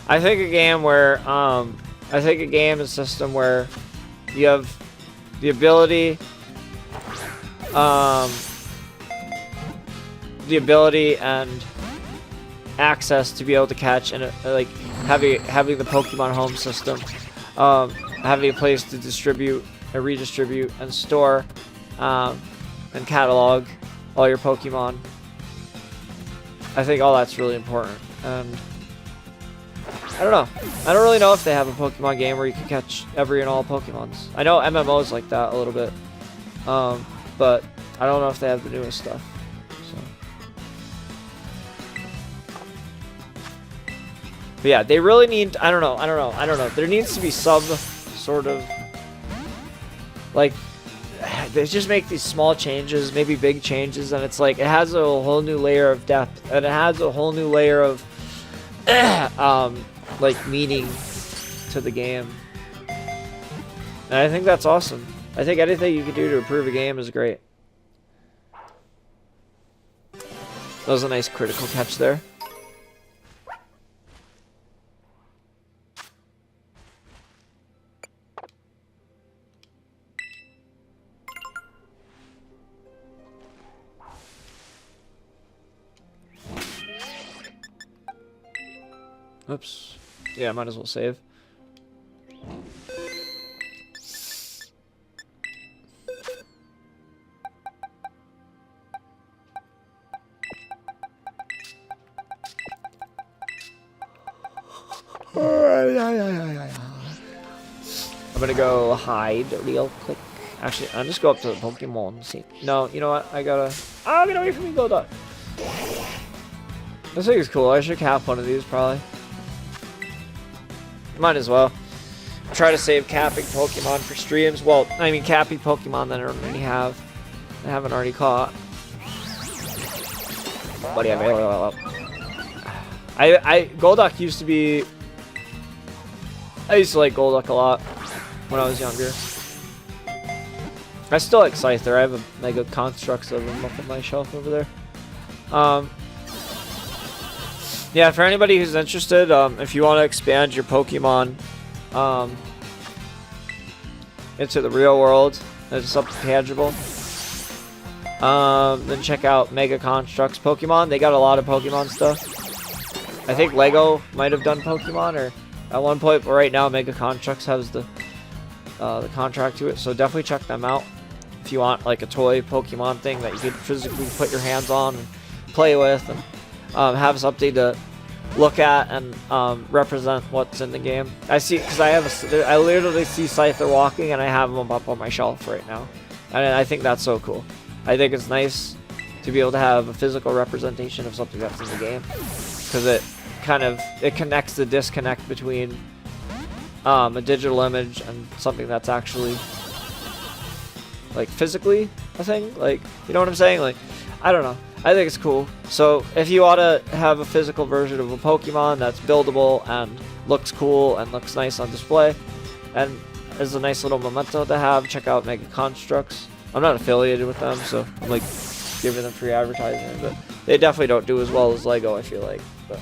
I think a game where I think a game is a system where you have the ability and access to be able to catch, and like having the Pokemon home system, having a place to distribute and redistribute and store and catalog all your Pokemon. I think all that's really important, and I don't know. I don't really know if they have a Pokemon game where you can catch every and all Pokemons. I know MMOs like that a little bit, but I don't know if they have the newest stuff. So. But yeah, they really need. I don't know. There needs to be some sort of like they just make these small changes, maybe big changes, and it's like it has a whole new layer of depth, and it has a whole new layer of like meaning to the game. And I think that's awesome. I think anything you can do to improve a game is great. That was a nice critical catch there. Oops. Yeah, might as well save. I'm gonna go hide real quick. Actually, I'll just go up to the Pokemon and see. No, you know what? I gotta... Oh, get away from me, Golduck! This thing is cool. I should cap one of these, probably. Might as well. Try to save capping Pokemon for streams. Well, I mean capping Pokemon that I haven't already caught. Buddy, Golduck used to be... I used to like Golduck a lot when I was younger. I still like Scyther. I have a Mega Constructs of them up on my shelf over there. Yeah, for anybody who's interested, if you want to expand your Pokemon into the real world, it's something tangible, then check out Mega Constructs Pokemon. They got a lot of Pokemon stuff. I think Lego might have done Pokemon, or at one point, but right now Mega Constructs has the contract to it, so definitely check them out if you want like a toy Pokemon thing that you could physically put your hands on and play with, and have something to look at and represent what's in the game. I see, because I literally see Scyther walking, and I have them up on my shelf right now, and I think that's so cool. I think it's nice to be able to have a physical representation of something that's in the game, because it connects the disconnect between a digital image and something that's actually like physically a thing. Like, you know what I'm saying? Like, I don't know. I think it's cool. So if you want to have a physical version of a Pokemon that's buildable and looks cool and looks nice on display and is a nice little memento to have, check out Mega Constructs. I'm not affiliated with them, so I'm like giving them free advertising, but they definitely don't do as well as Lego, I feel like. But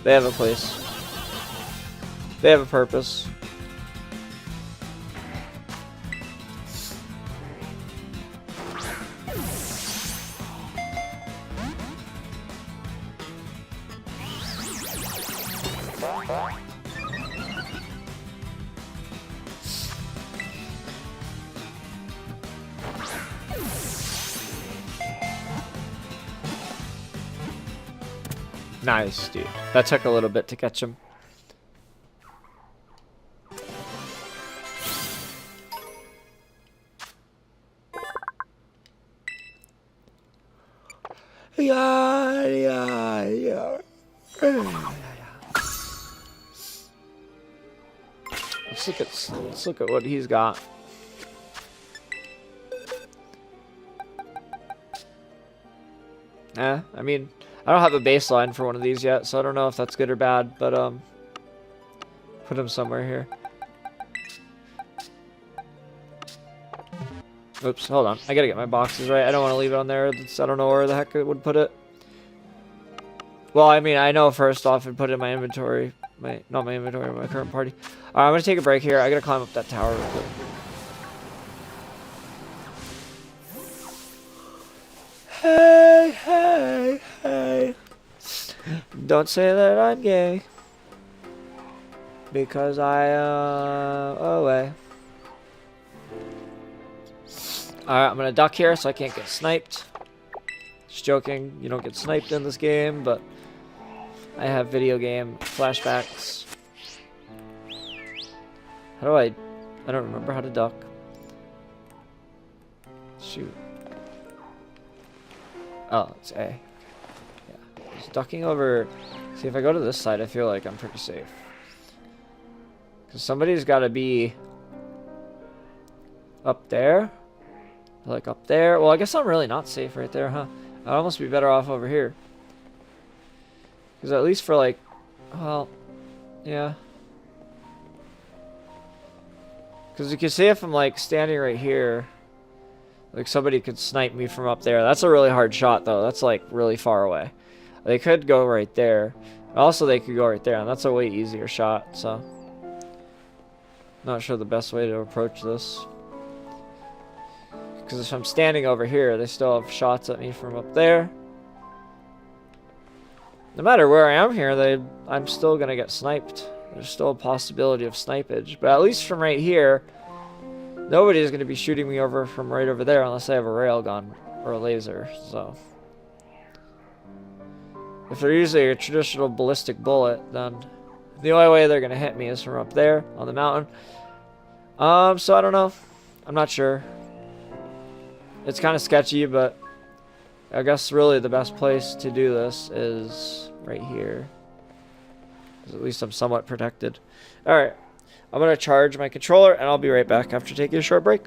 they have a place. They have a purpose. Nice, dude. That took a little bit to catch him. Yeah, yeah, yeah. Let's look at what he's got. I mean, I don't have a baseline for one of these yet, so I don't know if that's good or bad, but put him somewhere here. Oops, hold on. I gotta get my boxes right. I don't want to leave it on there. I don't know where the heck it would put it. Well, I mean, I know first off I'd put it in my inventory. Not my inventory, my current party. Alright, I'm gonna take a break here. I gotta climb up that tower real quick. Hey, hey, hey. Don't say that I'm gay. Because away. Alright, I'm gonna duck here so I can't get sniped. Just joking, you don't get sniped in this game, but I have video game flashbacks. How do I don't remember how to duck. Shoot. Oh, it's A. Yeah. Just ducking over. See, if I go to this side, I feel like I'm pretty safe. Because somebody's got to be up there. Like up there. Well, I guess I'm really not safe right there, huh? I'd almost be better off over here. Because at least for like, well, yeah. Because you can see if I'm like standing right here, like somebody could snipe me from up there. That's a really hard shot though. That's like really far away. They could go right there. Also, they could go right there, and that's a way easier shot. So, not sure the best way to approach this. Because if I'm standing over here, they still have shots at me from up there. No matter where I am here, I'm still gonna get sniped. There's still a possibility of snipage, but at least from right here, nobody's gonna be shooting me over from right over there unless I have a railgun or a laser. So, if they're using a traditional ballistic bullet, then the only way they're gonna hit me is from up there on the mountain. So I don't know. I'm not sure. It's kind of sketchy, but I guess really the best place to do this is right here. At least I'm somewhat protected. Alright, I'm going to charge my controller, and I'll be right back after taking a short break.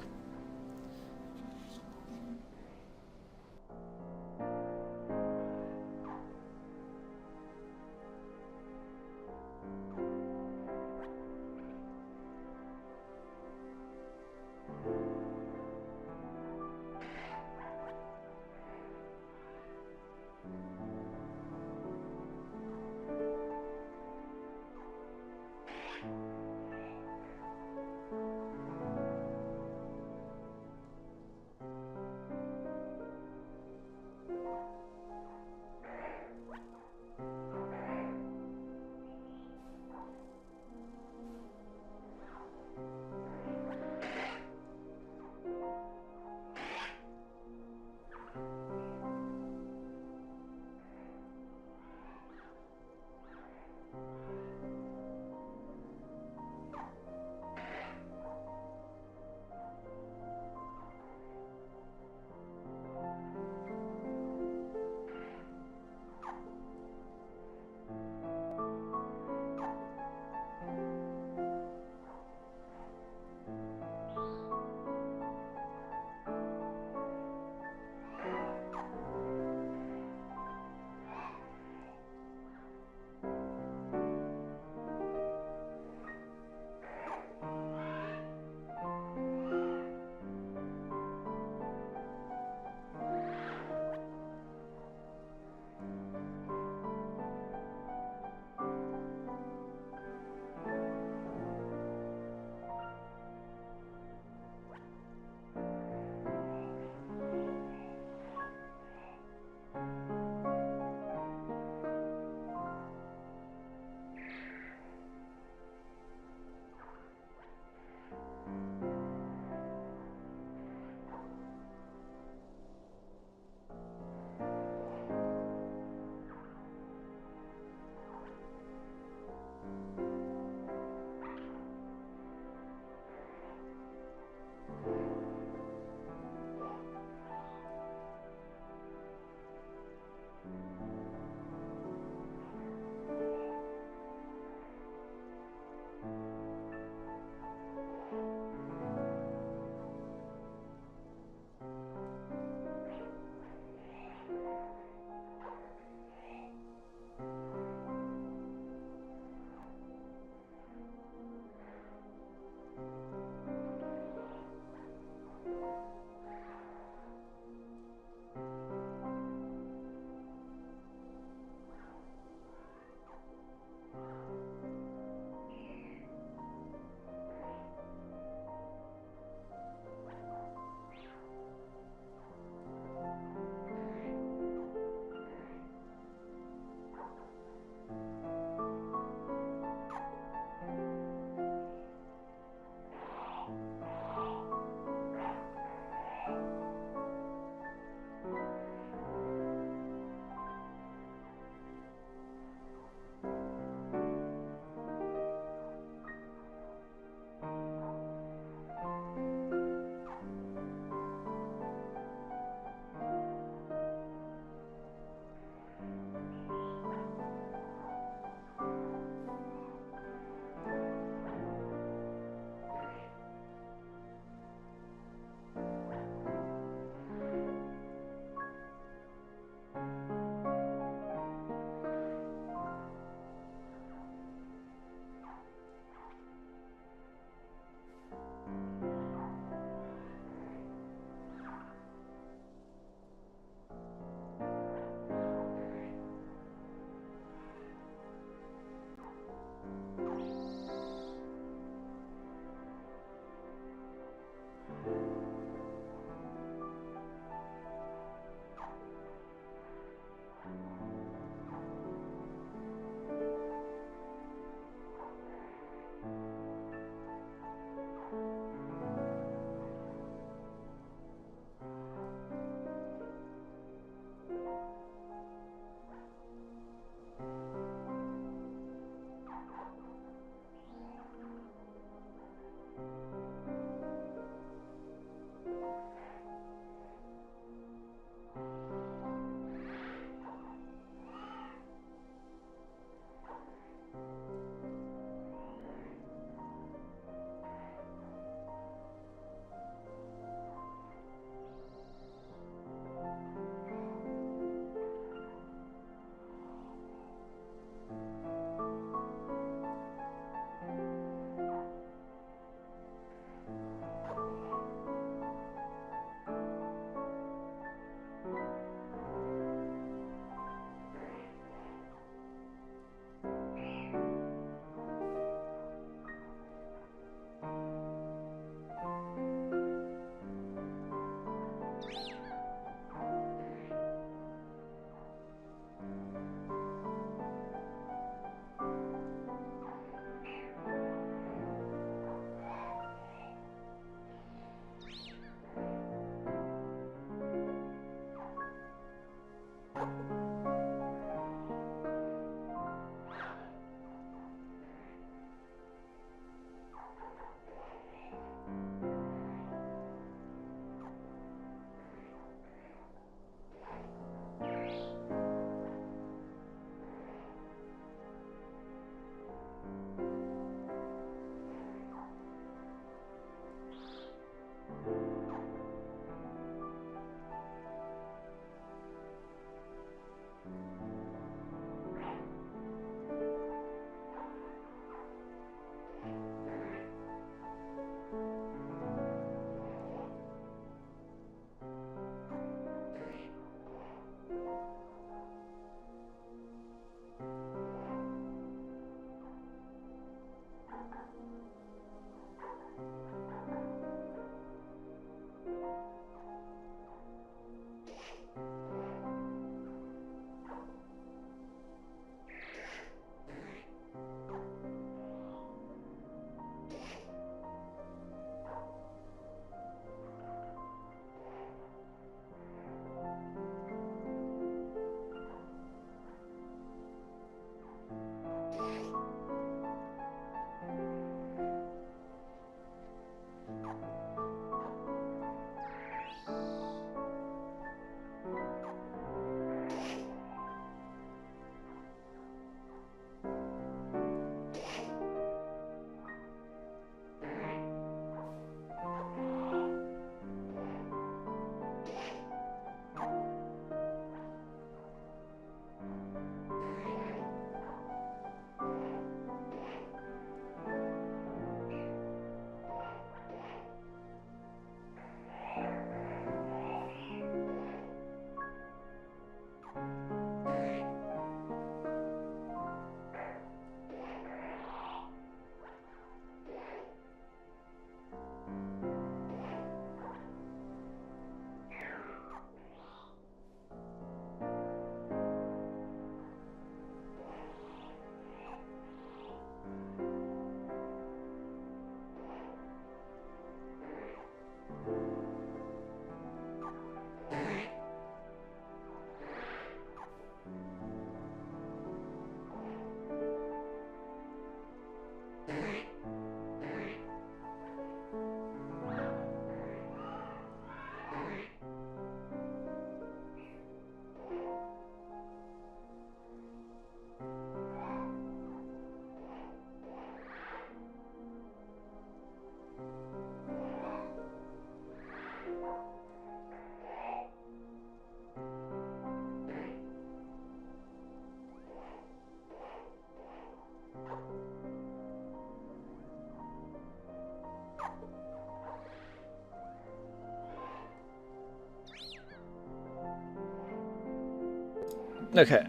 Okay.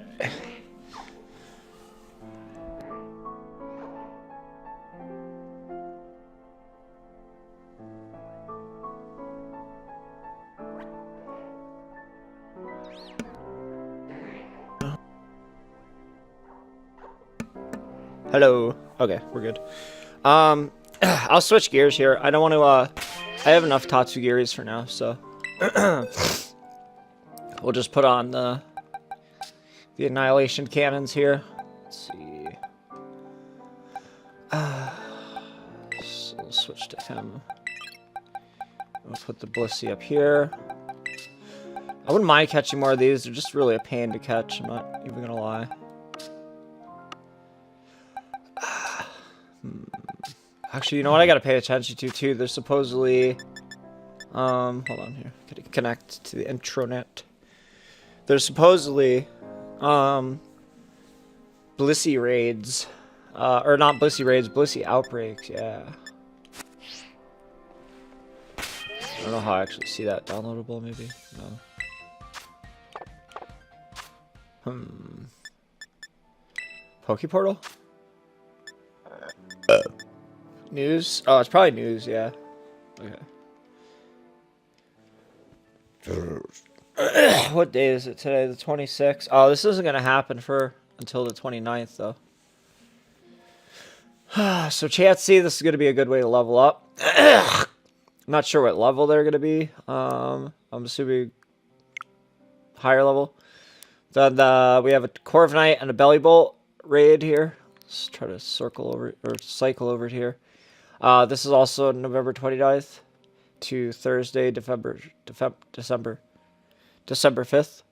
Hello. Okay, we're good. I'll switch gears here. I don't want to, I have enough Tatsugiri's for now, so. We'll just put on the Annihilation Cannons here. Let's see. So we'll switch to him. We'll put the Blissey up here. I wouldn't mind catching more of these. They're just really a pain to catch. I'm not even gonna lie. Actually, you know what I gotta pay attention to too? There's supposedly, hold on here. Gotta connect to the intranet. There's supposedly, Blissey raids, or not Blissey raids, Blissey outbreaks. Yeah. I don't know how I actually see that downloadable. Maybe no. Pokeportal? News? Oh, it's probably news, yeah. Okay. What day is it today? The 26th? Oh, this isn't going to happen until the 29th, though. So, Chatsy, this is going to be a good way to level up. I'm not sure what level they're going to be. I'm assuming higher level. Then we have a Corviknight and a Bellybolt raid here. Let's try to cycle over here. This is also November 29th to Thursday, December 5th.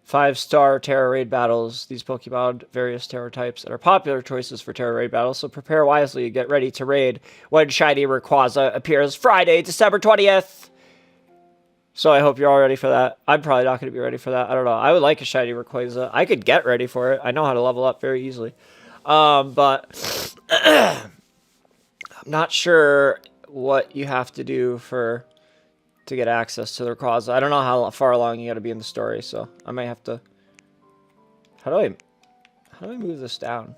5-star Terra Raid battles. These Pokemon, various Terra types, and are popular choices for Terra Raid battles, so prepare wisely and get ready to raid when Shiny Rayquaza appears Friday, December 20th. So I hope you're all ready for that. I'm probably not going to be ready for that. I don't know. I would like a Shiny Rayquaza. I could get ready for it. I know how to level up very easily. But I'm not sure what you have to do to get access to the Rayquaza. I don't know how far along you got to be in the story, so I might have to. How do I move this down?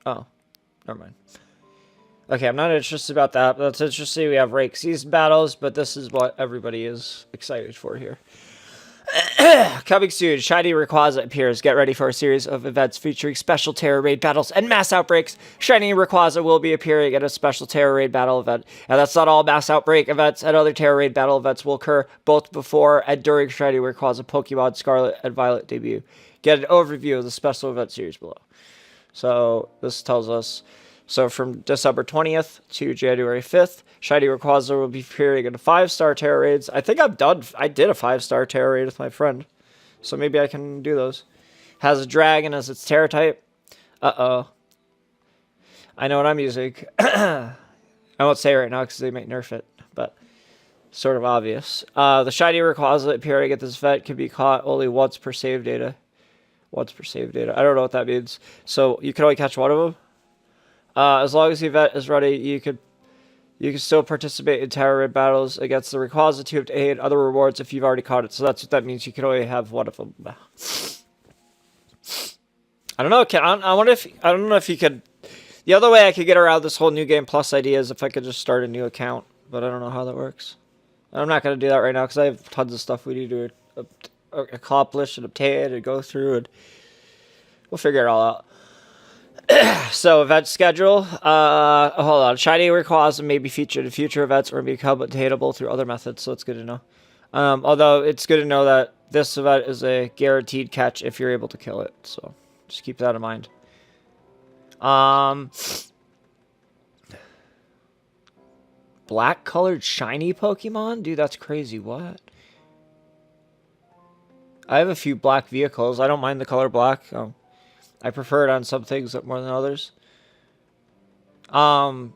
Oh, never mind. Okay, I'm not interested about that. But that's interesting. We have Rake Season battles, but this is what everybody is excited for here. Coming soon, Shiny Rayquaza appears. Get ready for a series of events featuring special Terra Raid battles and mass outbreaks. Shiny Rayquaza will be appearing at a special Terra Raid battle event. And that's not all. Mass outbreak events and other Terra Raid battle events will occur both before and during Shiny Rayquaza Pokemon Scarlet and Violet debut. Get an overview of the special event series below. So this tells us, so from December 20th to January 5th, Shiny Rayquaza will be appearing in 5-star Terra Raids. I think I did a 5-star Terra Raid with my friend. So maybe I can do those. Has a dragon as its Terra type. Uh-oh. I know what I'm using. I won't say it right now because they might nerf it, but sort of obvious. The Shiny Rayquaza appearing at this event can be caught only once per save data. Once per save data. I don't know what that means. So you can only catch one of them. As long as the event is ready, you can still participate in Terra Raid battles against the Rayquaza to obtain other rewards if you've already caught it. So that's what that means. You can only have one of them. I don't know. I don't know if you could. The other way I could get around this whole New Game Plus idea is if I could just start a new account, but I don't know how that works. I'm not going to do that right now because I have tons of stuff we need to accomplish and obtain and go through, and we'll figure it all out. So, event schedule. Hold on. Shiny Rayquaza may be featured in future events or become attainable through other methods, so it's good to know. Although, it's good to know that this event is a guaranteed catch if you're able to kill it, so just keep that in mind. Black-colored shiny Pokemon? Dude, that's crazy. What? I have a few black vehicles. I don't mind the color black. I prefer it on some things more than others. That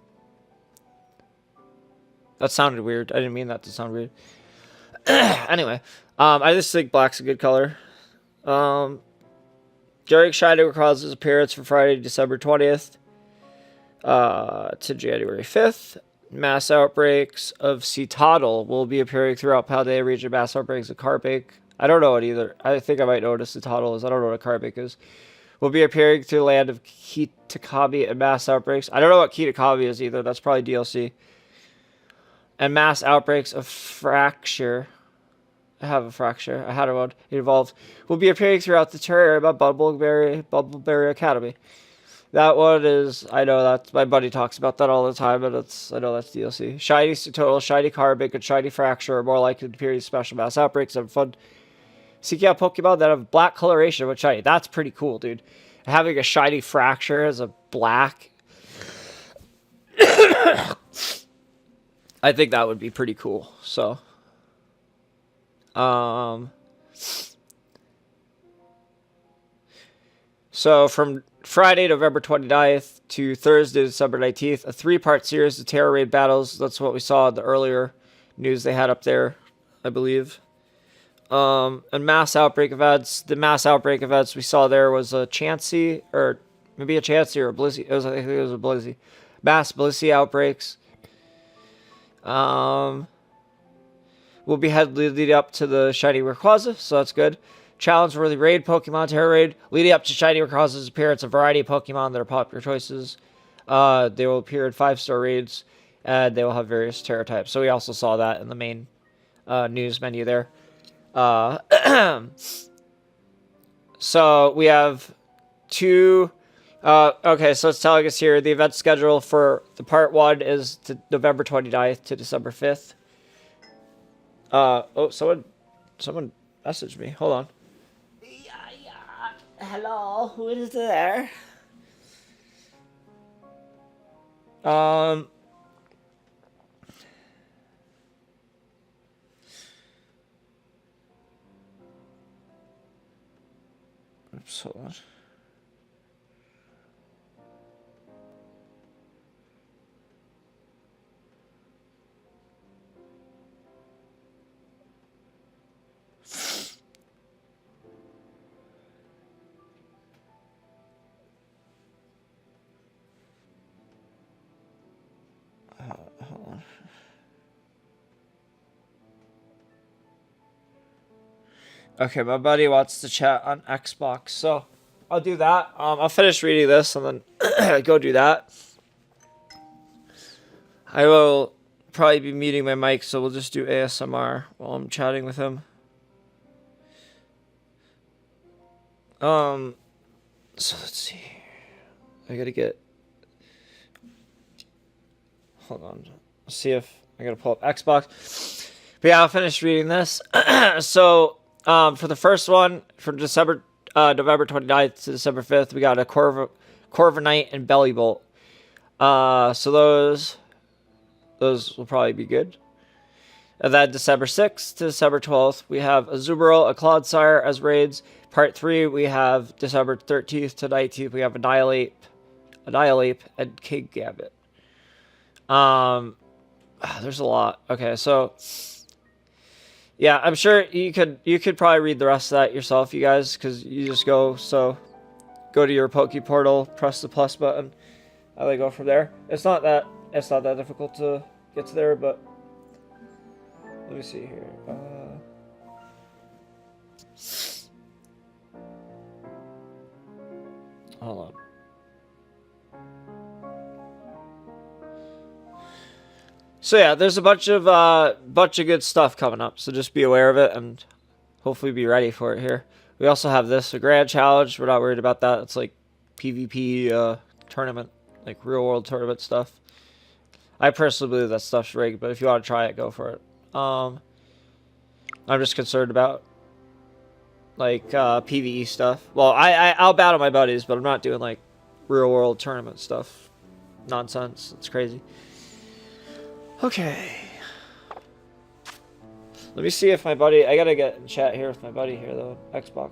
sounded weird. I didn't mean that to sound weird. Anyway, I just think black's a good color. During Shiny Rayquaza's appearance from Friday, December 20th to January 5th, mass outbreaks of Citadel will be appearing throughout Paldea region. Mass outbreaks of Carbake. I don't know it either. I think I might know what a Citadel is. I don't know what a Carbake is. Will be appearing through the land of Kitakami and mass outbreaks. I don't know what Kitakami is either. That's probably DLC. And mass outbreaks of Fracture. I have a Fracture. I had one. It evolved. Will be appearing throughout the terrarium of Bubbleberry Academy. That one is, I know that my buddy talks about that all the time, but I know that's DLC. Shiny Total, Shiny Carbink, and Shiny Fracture are more likely to appear in special mass outbreaks and fun. Seeking out Pokemon that have black coloration with shiny. That's pretty cool, dude. Having a Shiny Fracture as a black. I think that would be pretty cool. So. So from Friday, November 29th to Thursday, December 19th, a 3-part series of Terror Raid battles. That's what we saw in the earlier news they had up there, I believe. And mass outbreak events. The mass outbreak events we saw there was a Chansey, or maybe a Chansey or a Blizzy. I think it was a Blizzy. Mass Blizzy outbreaks. Will be leading up to the Shiny Rayquaza, so that's good. Challenge-worthy raid Pokemon Terror Raid. Leading up to Shiny Rayquaza's appearance, a variety of Pokemon that are popular choices. They will appear in 5-star raids, and they will have various Terror types. So we also saw that in the main news menu there. So we have 2. Okay, so it's telling us here the event schedule for the part 1 is to November 29th to December 5th. Oh, someone messaged me. Hold on. Yeah. Hello, who is there? Oops, hold on. Hold on. Okay, my buddy wants to chat on Xbox, so I'll do that. I'll finish reading this and then go do that. I will probably be muting my mic, so we'll just do ASMR while I'm chatting with him. So let's see. I gotta get. Hold on. Let's see if I gotta pull up Xbox. But yeah, I'll finish reading this. So, for the first one, from November 29th to December 5th, we got a Corviknight and Bellybolt. So those will probably be good. And then December 6th to December 12th, we have a Azumarill, a Clodsire as raids. Part 3, we have December 13th to 19th, we have Annihilate, and King Gambit. There's a lot. Okay, so yeah, I'm sure you could probably read the rest of that yourself, you guys, because you just go to your Poke Portal, press the plus button, and they go from there. It's not that difficult to get to there, but let me see here. Hold on. So yeah, there's a bunch of good stuff coming up. So just be aware of it and hopefully be ready for it here. We also have this, a grand challenge. We're not worried about that. It's like PvP tournament, like real world tournament stuff. I personally believe that stuff's rigged, but if you want to try it, go for it. I'm just concerned about like PvE stuff. Well, I'll battle my buddies, but I'm not doing like real world tournament stuff. Nonsense. It's crazy. Okay. Let me see if my buddy... I gotta get in chat here with my buddy here, though. Xbox.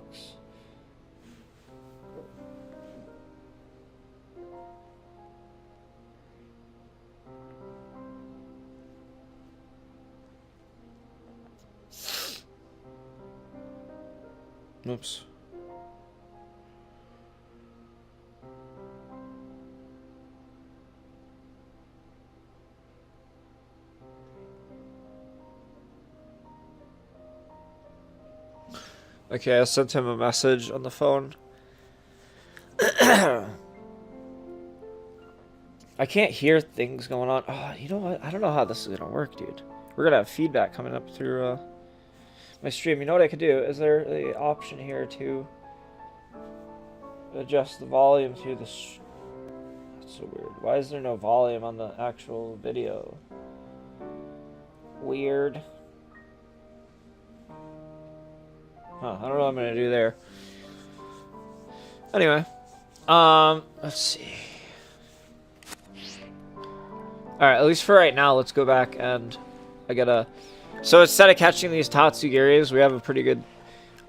Oops. Okay, I sent him a message on the phone. I can't hear things going on. Oh, you know what? I don't know how this is gonna work, dude. We're gonna have feedback coming up through my stream. You know what I could do? Is there the option here to adjust the volume to the... That's so weird. Why is there no volume on the actual video? Weird. Huh, I don't know what I'm gonna do there. Anyway, let's see. Alright, at least for right now, let's go back and I gotta... So instead of catching these Tatsugiris, we have a pretty good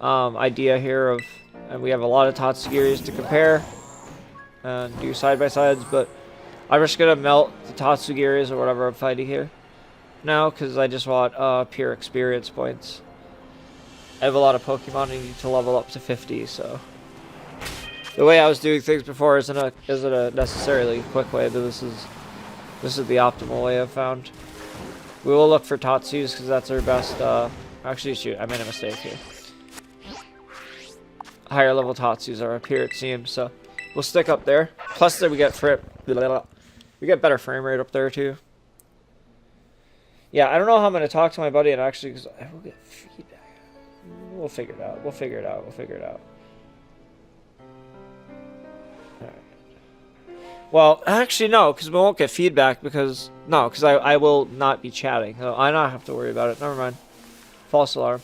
idea here of... And we have a lot of Tatsugiris to compare and do side-by-sides, but I'm just gonna melt the Tatsugiris or whatever I'm fighting here now, because I just want pure experience points. I have a lot of Pokemon I need to level up to 50, so... The way I was doing things before isn't a necessarily quick way, but this is the optimal way I've found. We will look for Tatsus, because that's our best, actually, shoot, I made a mistake here. Higher level Tatsus are up here, it seems, so... We'll stick up there. Plus, we get we get better frame rate up there, too. Yeah, I don't know how I'm going to talk to my buddy, and actually, because I will get feedback. We'll figure it out. We'll figure it out. We'll figure it out. Alright. Well, actually, no, because we won't get feedback because... No, because I will not be chatting. So I don't have to worry about it. Never mind. False alarm.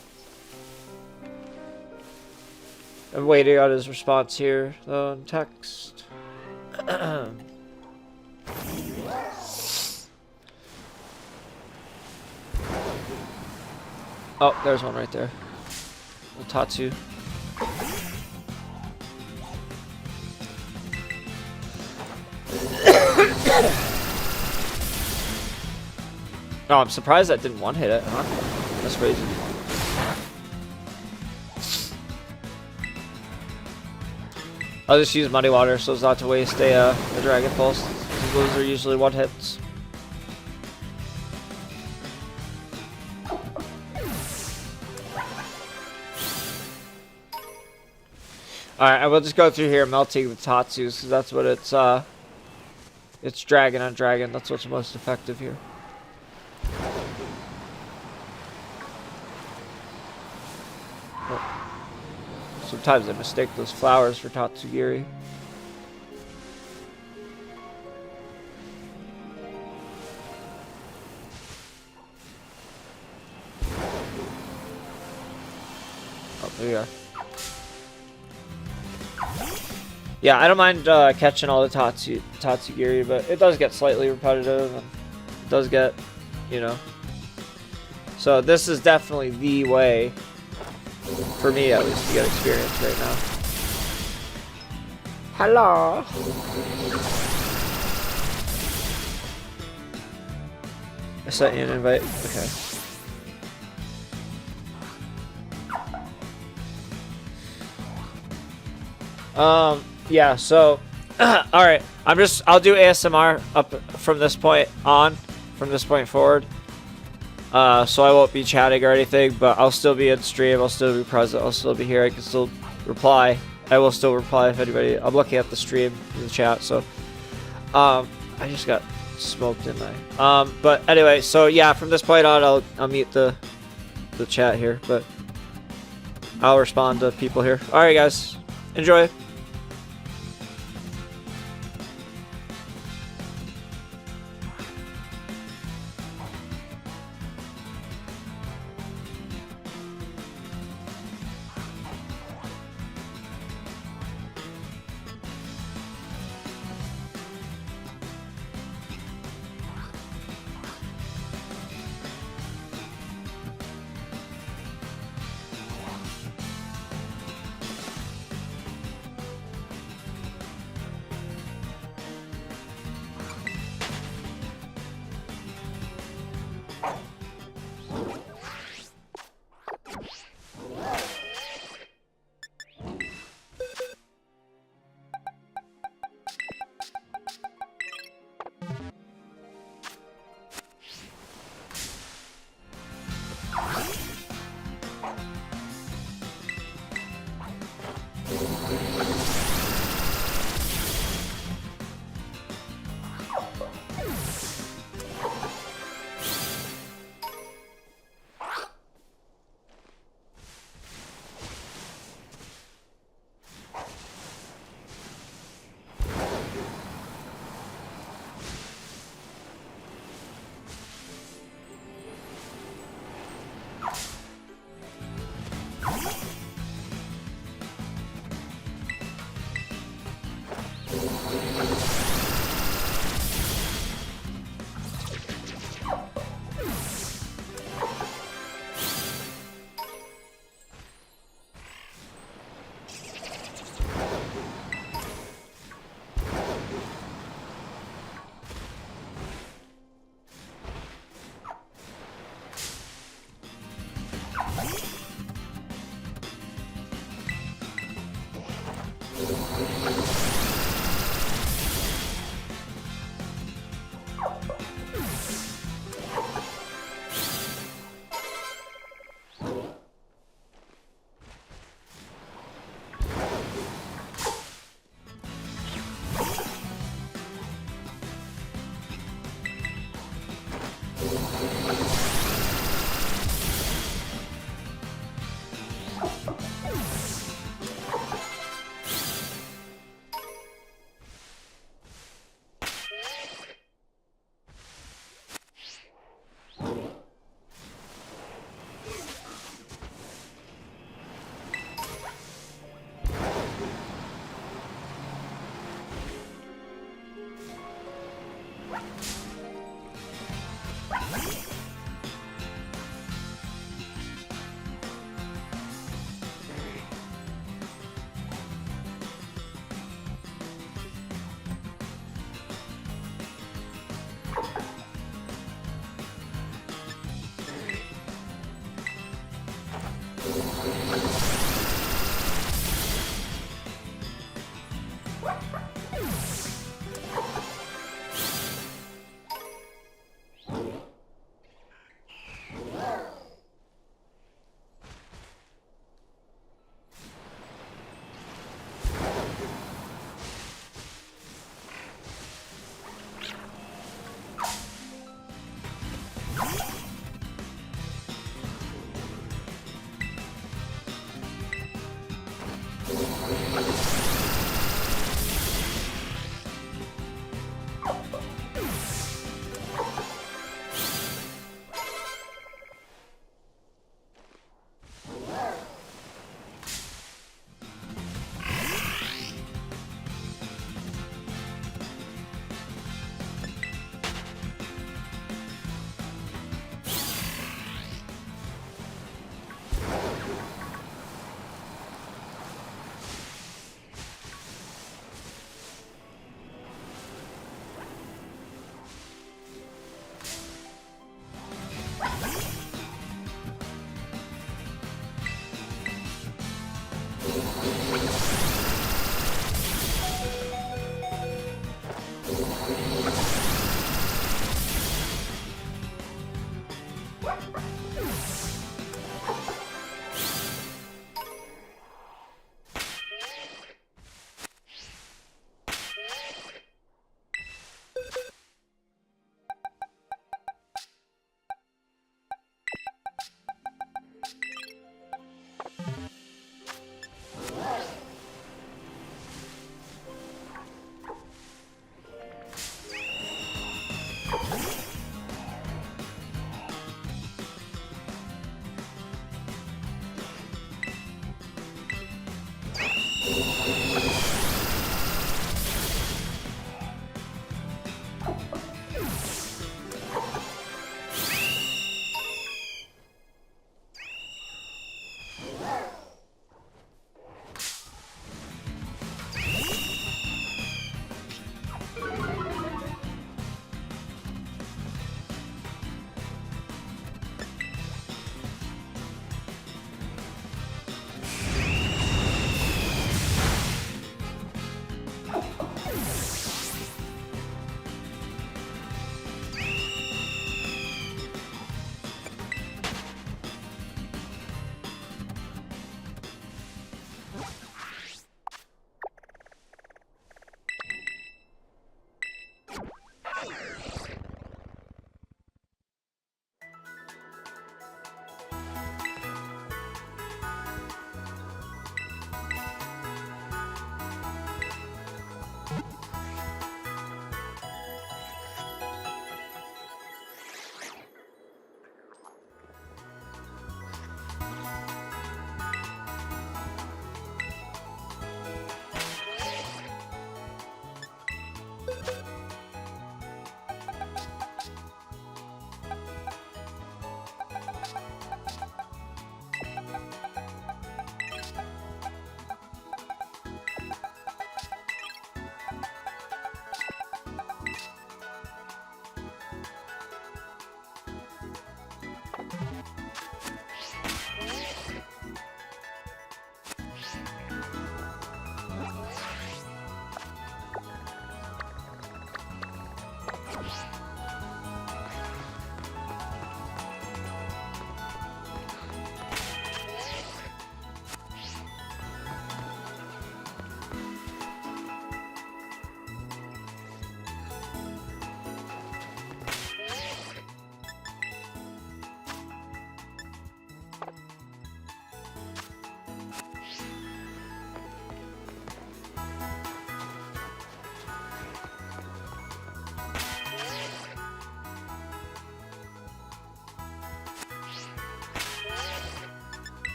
I'm waiting on his response here, though, in text. Oh, there's one right there. Tatsu. Oh, I'm surprised that didn't one-hit it, huh? That's crazy. I'll just use Muddy Water so as not to waste a Dragon Pulse. Those are usually one-hits. Alright, I will just go through here melting the Tatsus, because that's what it's dragon on dragon. That's what's most effective here. Oh. Sometimes I mistake those flowers for Tatsugiri. Oh, there you are. Yeah, I don't mind catching all the Tatsugiri, but it does get slightly repetitive, and it does get, you know. So this is definitely the way, for me at least, to get experience right now. Hello! I sent you an invite. Okay. Yeah, so, alright, I'll do ASMR up from this point on, from this point forward. So I won't be chatting or anything, but I'll still be in stream, I'll still be present, I'll still be here, I can still reply. I will still reply if anybody, I'm looking at the stream in the chat, so, I just got smoked, didn't I? But anyway, so yeah, from this point on, I'll mute the chat here, but I'll respond to people here. Alright guys, enjoy.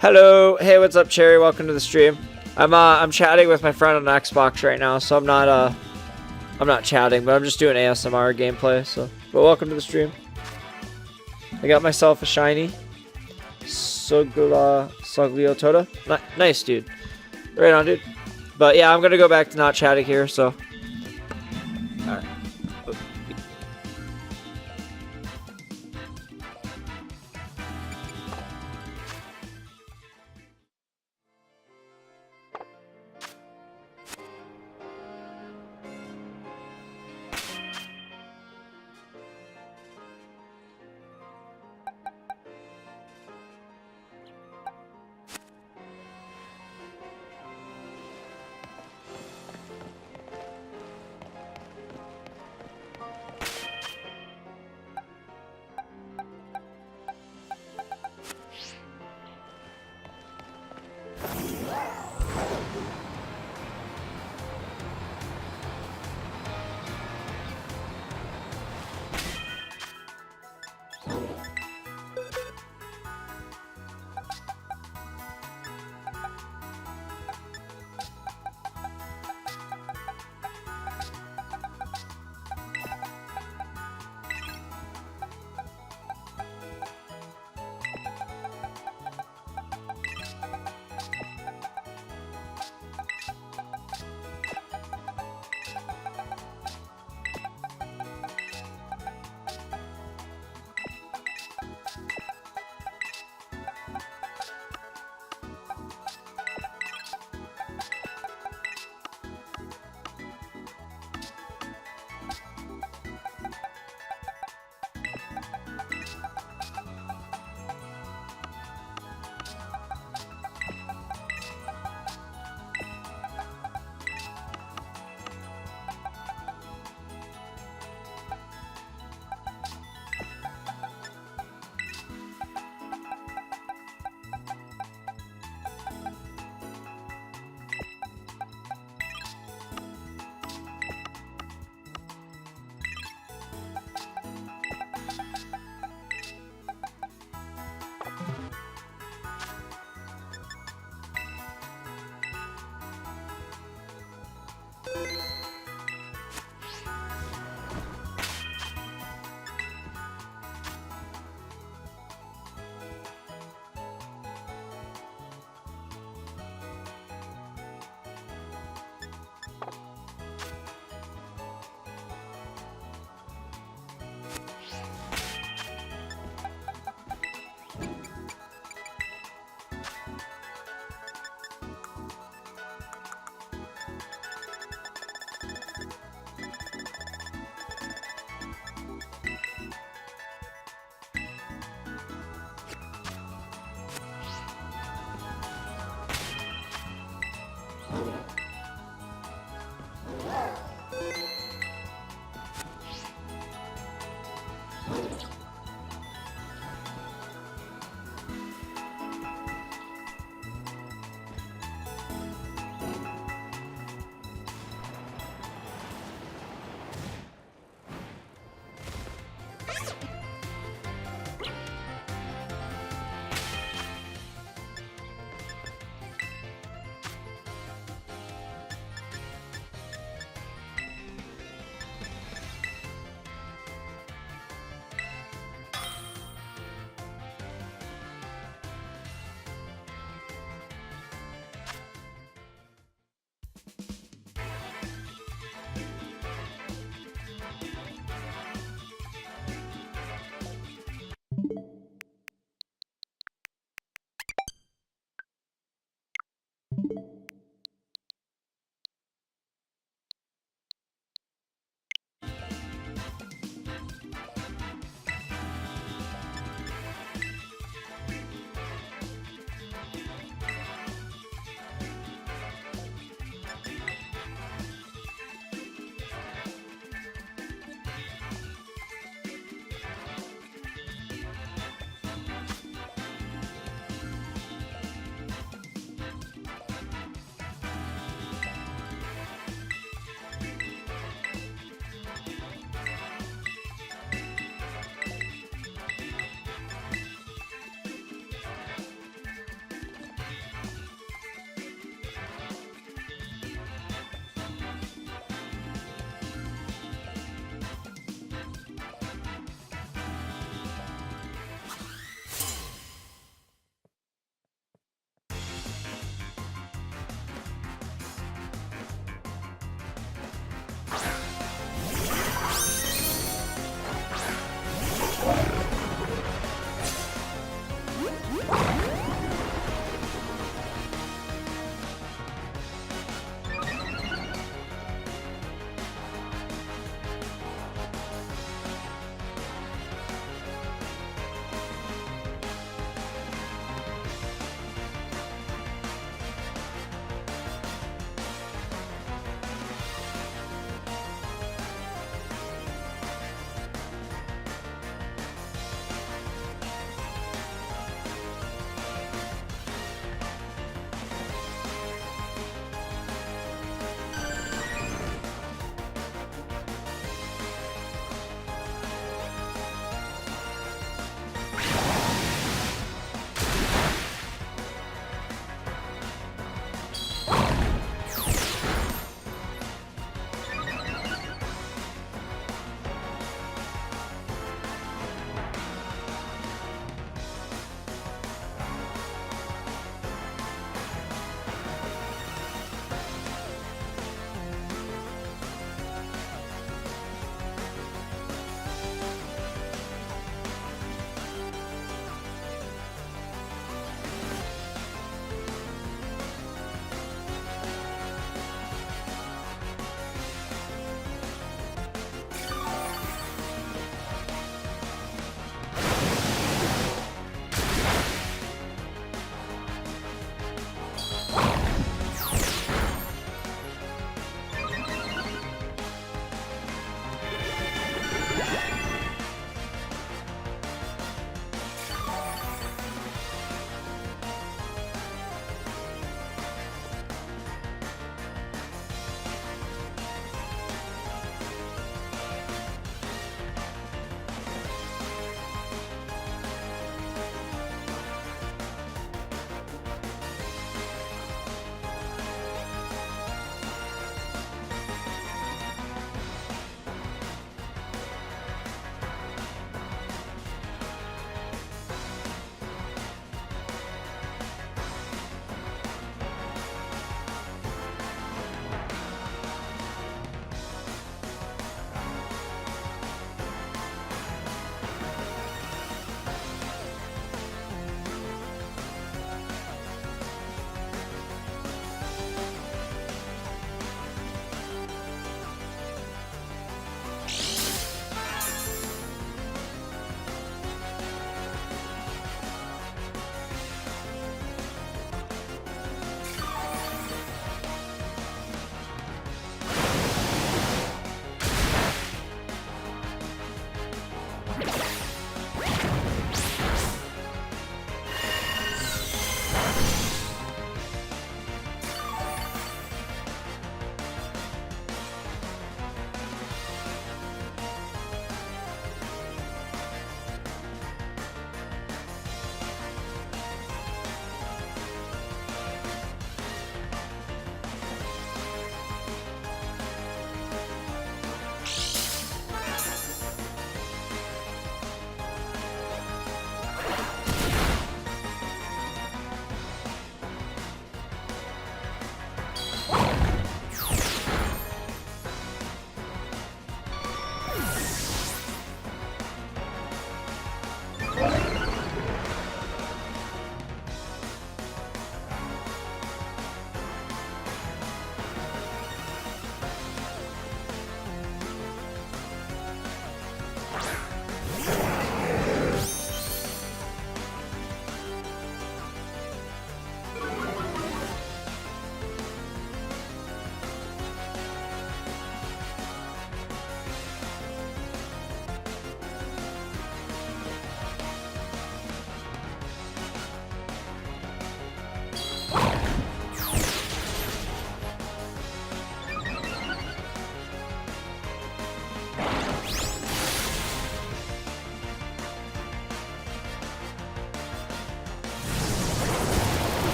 Hello, hey, what's up, Cherry? Welcome to the stream. I'm chatting with my friend on Xbox right now, so I'm not chatting, but I'm just doing ASMR gameplay. So, but welcome to the stream. I got myself a shiny Sogliotoda. Nice, dude. Right on, dude. But yeah, I'm gonna go back to not chatting here. So, all right.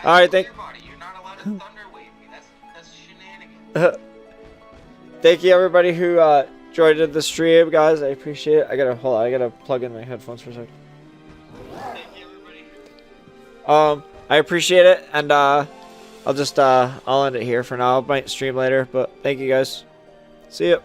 All right, thank. You're not allowed to thunder wave me. That's shenanigans. Thank you everybody who joined in the stream, guys. I appreciate it. I gotta plug in my headphones for a second. Thank you, everybody. I appreciate it, and I'll just I'll end it here for now. I might stream later, but thank you guys. See ya.